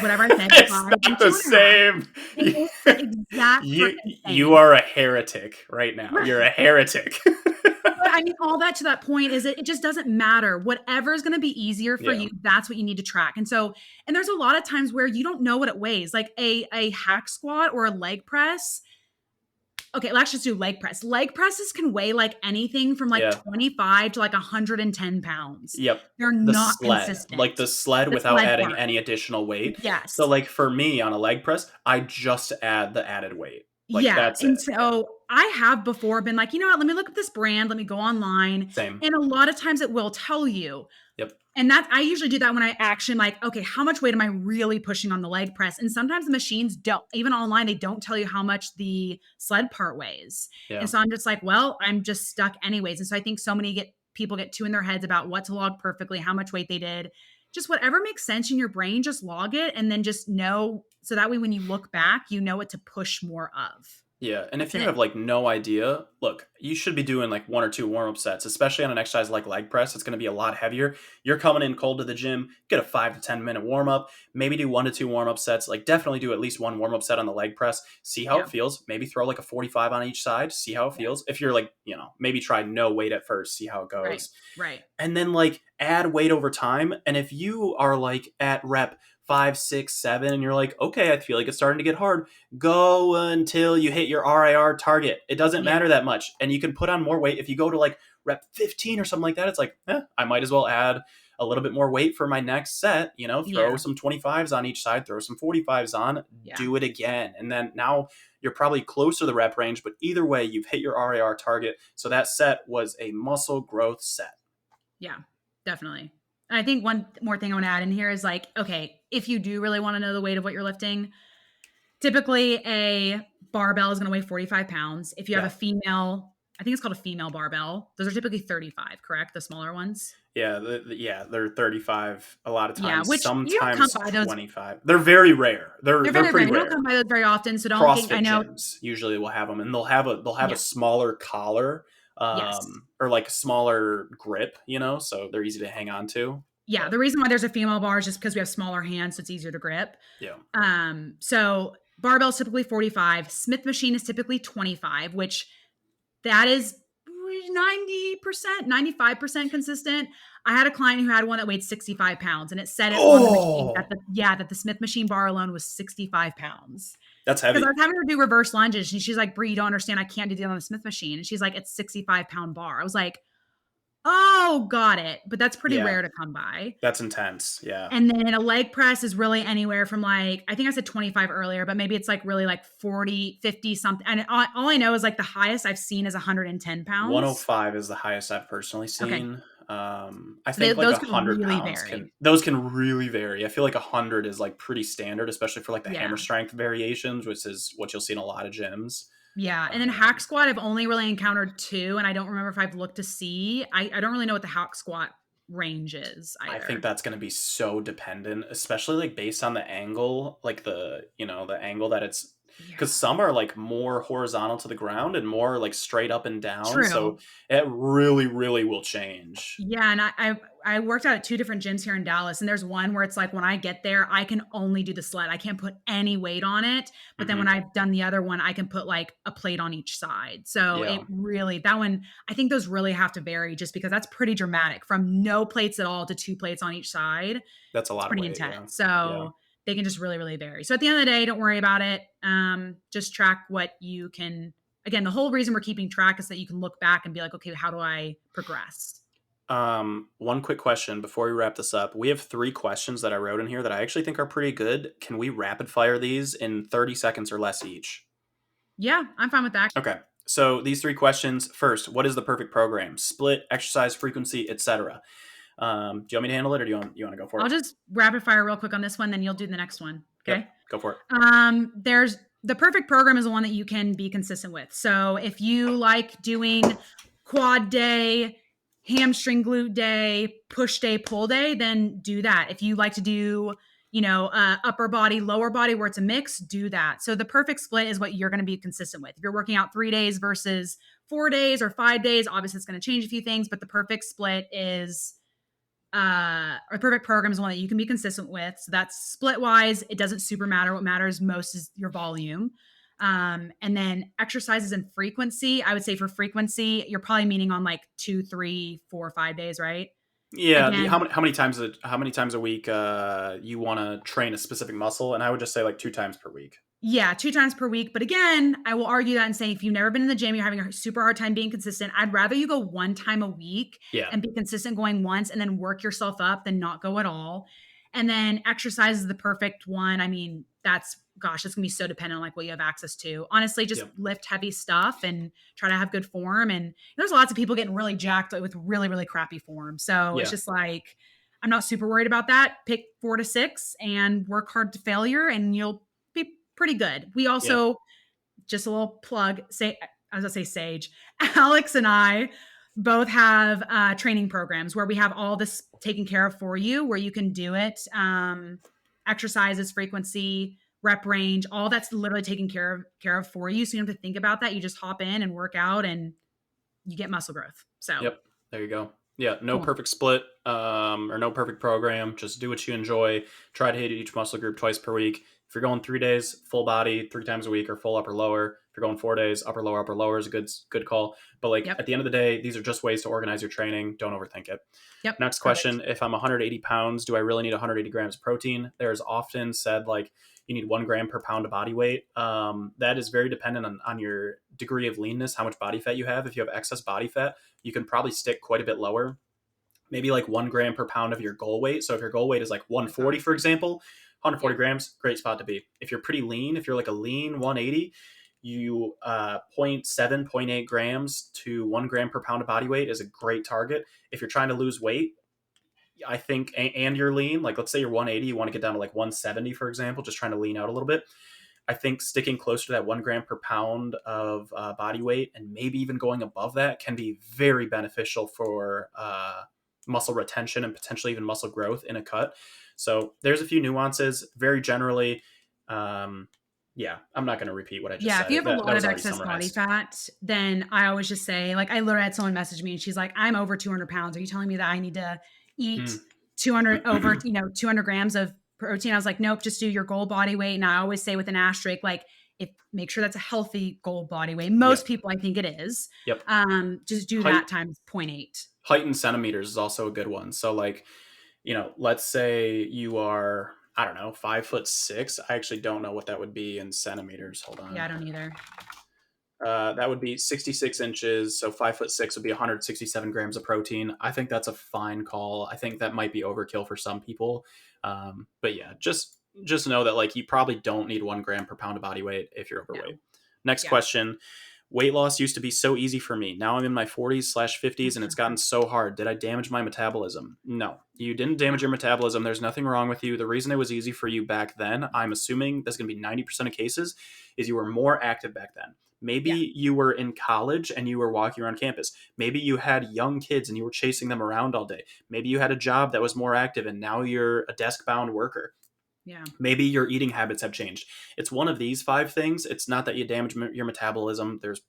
whatever I said, It's 5 not and the 2.5. same. It is the exact freaking You same. are a heretic right now. You're a heretic. But I mean, all that to that point is it just doesn't matter. Whatever is going to be easier for Yeah. you, that's what you need to track. And so, and there's a lot of times where you don't know what it weighs, like a hack squat or a leg press. Okay, let's just do leg press. Leg presses can weigh like anything from like Yeah. 25 to like 110 pounds. Yep. They're The not sled, like consistent. the sled The without sled adding part. any additional weight. So Yes. like for me on a leg press, I just add the added weight. Like Yeah. that's And it. Yeah. so I have before been like, you know what, let me look at this brand, let me go online. Same. And a lot of times it will tell you. Yep. And that I usually do that when I actually like, okay, how much weight am I really pushing on the leg press? And sometimes the machines don't, even online, they don't tell you how much the sled part weighs. Yeah. And so I'm just like, well, I'm just stuck anyways. And so I think so many people get too in their heads about what to log perfectly, how much weight they did. Just whatever makes sense in your brain, just log it and then just know. So that way when you look back, you know what to push more of. Yeah, and if That's you it. have like no idea, look, you should be doing like 1 or 2 warm-up sets, especially on an exercise like leg press. It's going to be a lot heavier. You're coming in cold to the gym, get a 5 to 10 minute warm-up, maybe do 1 to 2 warm-up sets, like definitely do at least one warm-up set on the leg press, see how Yeah. it feels, maybe throw like a 45 on each side, see how it feels. If you're like, maybe try no weight at first, see how it Right. goes. Right. And then like add weight over time. And if you are like at rep 5, 6, 7, and you're like, okay, I feel like it's starting to get hard, go until you hit your RIR target. It doesn't Yeah. matter that much. And you can put on more weight. If you go to like rep 15 or something like that, it's like, I might as well add a little bit more weight for my next set, throw Yeah. some 25s on each side, throw some 45s on, Yeah. do it again. And then now you're probably closer to the rep range, but either way, you've hit your RIR target. So that set was a muscle growth set. Yeah, definitely. And I think one more thing I want to add in here is like, okay, if you do really want to know the weight of what you're lifting, typically a barbell is going to weigh 45 pounds. If you have a female, I think it's called a female barbell. Those are typically 35, correct? The smaller ones. Yeah, they're 35 a lot of times. Yeah, which sometimes you don't come by those. 25. They're very rare. They're Very pretty rare. You rare. don't come by those very often, so don't think. CrossFit I know. gyms usually will have them, and they'll have a smaller collar, Yes. or like a smaller grip, so they're easy to hang on to. Yeah, But the reason why there's a female bar is just because we have smaller hands, so it's easier to grip. yeah. So barbell is typically 45. Smith machine is typically 25, which that is 90%, 95% consistent. I had a client who had one that weighed 65 pounds, and it said it on the machine that the Smith machine bar alone was 65 pounds. That's heavy. Because I was having her do reverse lunges, and she's like, "Bree, you don't understand. I can't do that on the Smith machine." And she's like, "It's 65-pound bar." I was like, "Oh, got it." But that's pretty rare to come by. That's intense. Yeah. And then a leg press is really anywhere from like, I think I said 25 earlier, but maybe it's like really like 40, 50 something. And all I know is like the highest I've seen is 110 pounds. 105 is the highest I've personally seen. Okay. I think like 100 really pounds vary. those can really vary. I feel like 100 is like pretty standard, especially for like the hammer strength variations, which is what you'll see in a lot of gyms. Yeah. And then hack squat, I've only really encountered 2, and I don't remember if I've looked to see. I don't really know what the hack squat range is either. I think that's going to be so dependent, especially like based on the angle, like the angle that it's, because some are like more horizontal to the ground and more like straight up and down. True. So it really, really will change. Yeah. And I worked out at 2 different gyms here in Dallas, and there's one where it's like when I get there, I can only do the sled. I can't put any weight on it. But then when I've done the other one, I can put like a plate on each side. So it really, that one, I think those really have to vary just because that's pretty dramatic, from no plates at all to 2 plates on each side. That's a lot of weight, intense. So they can just really, really vary. So at the end of the day, don't worry about it. Just track what you can. Again, the whole reason we're keeping track is that you can look back and be like, okay, how do I progress? One quick question before we wrap this up. We have 3 questions that I wrote in here that I actually think are pretty good. Can we rapid fire these in 30 seconds or less each? Yeah, I'm fine with that. Okay. So these 3 questions. First, what is the perfect program? Split, exercise frequency, etc. Do you want me to handle it, or do you want to go for I'll it? just rapid fire real quick on this one, then you'll do the next one. Yep, Okay. go for it. There's the perfect program is the one that you can be consistent with. So if you like doing quad day, hamstring glute day, push day, pull day, then do that. If you like to do, upper body, lower body where it's a mix, do that. So the perfect split is what you're going to be consistent with. If you're working out 3 days versus 4 days or 5 days, obviously it's going to change a few things, but the perfect split is or perfect program is one that you can be consistent with. So that's split wise. It doesn't super matter. What matters most is your volume. And then exercises and frequency. I would say for frequency, you're probably meaning on like 2, 3, 4, 5 days, right? Yeah, Again, how many times a week you want to train a specific muscle? And I would just say like 2 times per week. yeah, 2 times per week. But again, I will argue that and say if you've never been in the gym, you're having a super hard time being consistent. I'd rather you go 1 time a week Yeah, and be consistent going once and then work yourself up than not go at all. And then exercise is the perfect one. I mean, that's gonna be so dependent on like what you have access to. Honestly, just yep, lift heavy stuff and try to have good form. And there's lots of people getting really jacked with really, really crappy form. So it's yeah, just like I'm not super worried about that. Pick 4 to 6 and work hard to failure and you'll be pretty good. We yeah. also, just a little plug, say, I was gonna say Sage, Alex and I both have training programs where we have all this taken care of for you, where you can do it. Exercises, frequency, rep range, all that's literally taken care of for you. So you don't have to think about that. You just hop in and work out and you get muscle growth. So Yep. There you go. Yeah. No cool. perfect split, or no perfect program. Just do what you enjoy. Try to hit each muscle group twice per week. If you're going 3 days, full body, 3 times a week, or full upper lower. If you're going 4 days, upper lower is a good call. But like Yep. at the end of the day, these are just ways to organize your training. Don't overthink it. Yep. Next Perfect. question: if I'm 180 pounds, do I really need 180 grams of protein? There's often said like you need 1 gram per pound of body weight. That is very dependent on your degree of leanness, how much body fat you have. If you have excess body fat, you can probably stick quite a bit lower, maybe like 1 gram per pound of your goal weight. So if your goal weight is like That's 140, for awesome. example, 140 Yeah. grams, great spot to be. If you're pretty lean, if you're like a lean 180, you 0.7, 0.8 grams to 1 gram per pound of body weight is a great target. If you're trying to lose weight, I think, and you're lean, like let's say you're 180, you want to get down to like 170, for example, just trying to lean out a little bit. I think sticking closer to that 1 gram per pound of body weight and maybe even going above that can be very beneficial for muscle retention and potentially even muscle growth in a cut. So there's a few nuances. Very generally, yeah, I'm not going to repeat what I just Yeah, if said. you have a That lot was of already excess body summarized. fat, then I always just say, like, I literally had someone message me and she's like, I'm over 200 pounds. Are you telling me that I need to eat Mm. 200 over, 200 grams of protein? I was like, nope, just do your goal body weight. And I always say with an asterisk, like, if make sure that's a healthy goal body weight. Most Yep. people, I think it is. Yep. Just do Height that times zero point 0.8. height in centimeters is also a good one. So like, let's say you are, I don't know, 5'6". I actually don't know what that would be in centimeters. Hold Yeah, on. I don't either. That would be 66 inches. So 5'6" would be 167 grams of protein. I think that's a fine call. I think that might be overkill for some people. But yeah, just know that like you probably don't need 1 gram per pound of body weight if you're overweight. No. Next Yeah. question. Weight loss used to be so easy for me. Now I'm in my 40s/50s and it's gotten so hard. Did I damage my metabolism? No, you didn't No. damage your metabolism. There's nothing wrong with you. The reason it was easy for you back then, I'm assuming that's going to be 90% of cases, is you were more active back then. Yeah. Maybe you were in college and you were walking around campus. Maybe you had young kids and you were chasing them around all day. Maybe you had a job that was more active and now you're a desk bound worker. Yeah. Maybe your eating habits have changed. It's one of these 5 things. It's not that you damage your metabolism. There's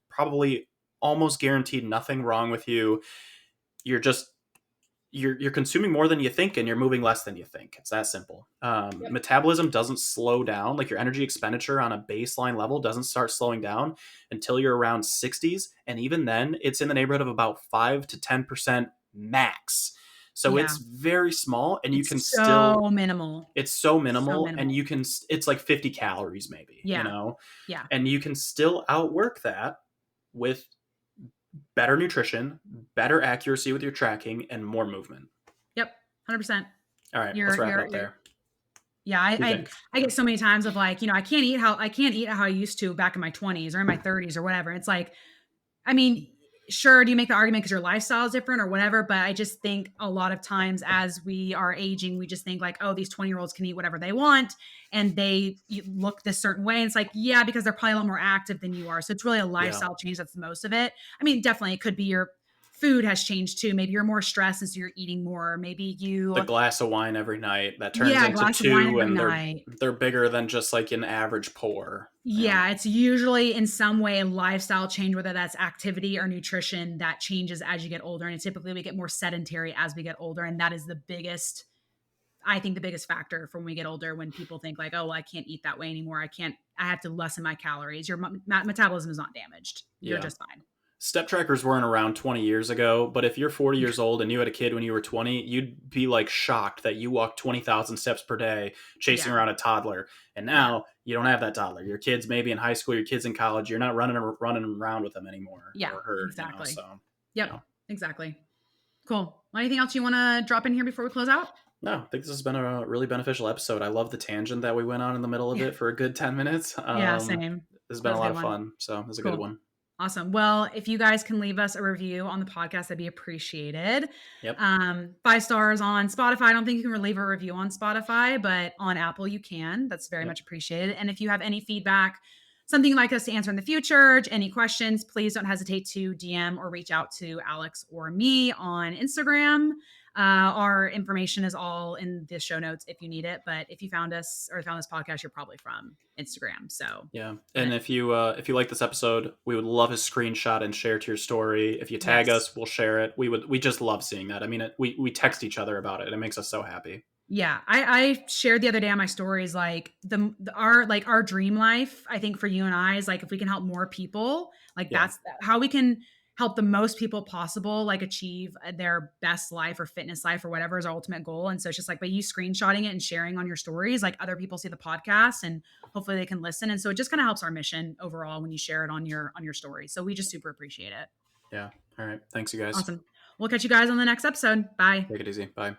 probably almost guaranteed nothing wrong with you. You're just you're consuming more than you think and you're moving less than you think. It's that simple. Yep. Metabolism doesn't slow down. Like your energy expenditure on a baseline level doesn't start slowing down until you're around 60s, and even then it's in the neighborhood of about 5 to 10% max. So Yeah. it's very small, and you can It's still, so minimal. it's so So minimal, and minimal. you can, it's like 50 calories maybe, Yeah. Yeah. and you can still outwork that with better nutrition, better accuracy with your tracking, and more movement. Yep. 100%. All right, let's You're wrap it you're up you're there. Yeah, What do you think? I get so many times of like, I can't eat how I used to back in my 20s or in my 30s or whatever. It's like, I mean, sure, do you make the argument because your lifestyle is different or whatever? But I just think a lot of times as we are aging, we just think like, oh, these 20-year-olds can eat whatever they want and they look this certain way. And it's like, yeah, because they're probably a lot more active than you are. So it's really a Yeah. lifestyle change. That's most of it. I mean, definitely it could be your food has changed too. Maybe you're more stressed and so you're eating more. Maybe The you, glass of wine every night that turns yeah, a into glass of wine two, every and night. they're bigger than just like an average pour. Yeah. Yeah, it's usually in some way a lifestyle change, whether that's activity or nutrition that changes as you get older. And typically we get more sedentary as we get older. And that is the biggest, I think the biggest factor for when we get older, when people think like, oh, well, I can't eat that way anymore. I have to lessen my calories. Your metabolism is not damaged. You're Yeah. just fine. Step trackers weren't around 20 years ago, but if you're 40 years old and you had a kid when you were 20, you'd be like shocked that you walked 20,000 steps per day chasing Yeah. around a toddler. And Yeah. now you don't have that toddler. Your kid's maybe in high school, your kid's in college. You're not running around with them anymore, Yeah. or her, Exactly. so, Yep. Exactly. Cool. Anything else you want to drop in here before we close out? No, I think this has been a really beneficial episode. I love the tangent that we went on in the middle of it for a good 10 minutes. Yeah, same. This has That been a was a lot good of one. fun. So it was a good Cool. one. Awesome. Well, if you guys can leave us a review on the podcast, that'd be appreciated. Yep. 5 stars on Spotify. I don't think you can leave a review on Spotify, but on Apple you can. That's very much appreciated. And if you have any feedback, something you'd like us to answer in the future, any questions, please don't hesitate to DM or reach out to Alex or me on Instagram. Our information is all in the show notes if you need it. But if you found us or found this podcast, you're probably from Instagram. So yeah. And if you like this episode, we would love a screenshot and share to your story. If you tag yes. us, we'll share it. We just love seeing that. I mean, we text each other about it. It makes us so happy. Yeah, I shared the other day on my stories like our dream life. I think for you and I is like if we can help more people, like that's how we can help the most people possible, like achieve their best life or fitness life or whatever is our ultimate goal. And so it's just like by you screenshotting it and sharing on your stories, like other people see the podcast and hopefully they can listen. And so it just kind of helps our mission overall when you share it on your stories. So we just super appreciate it. Yeah. All right. Thanks, you guys. Awesome. We'll catch you guys on the next episode. Bye. Take it easy. Bye.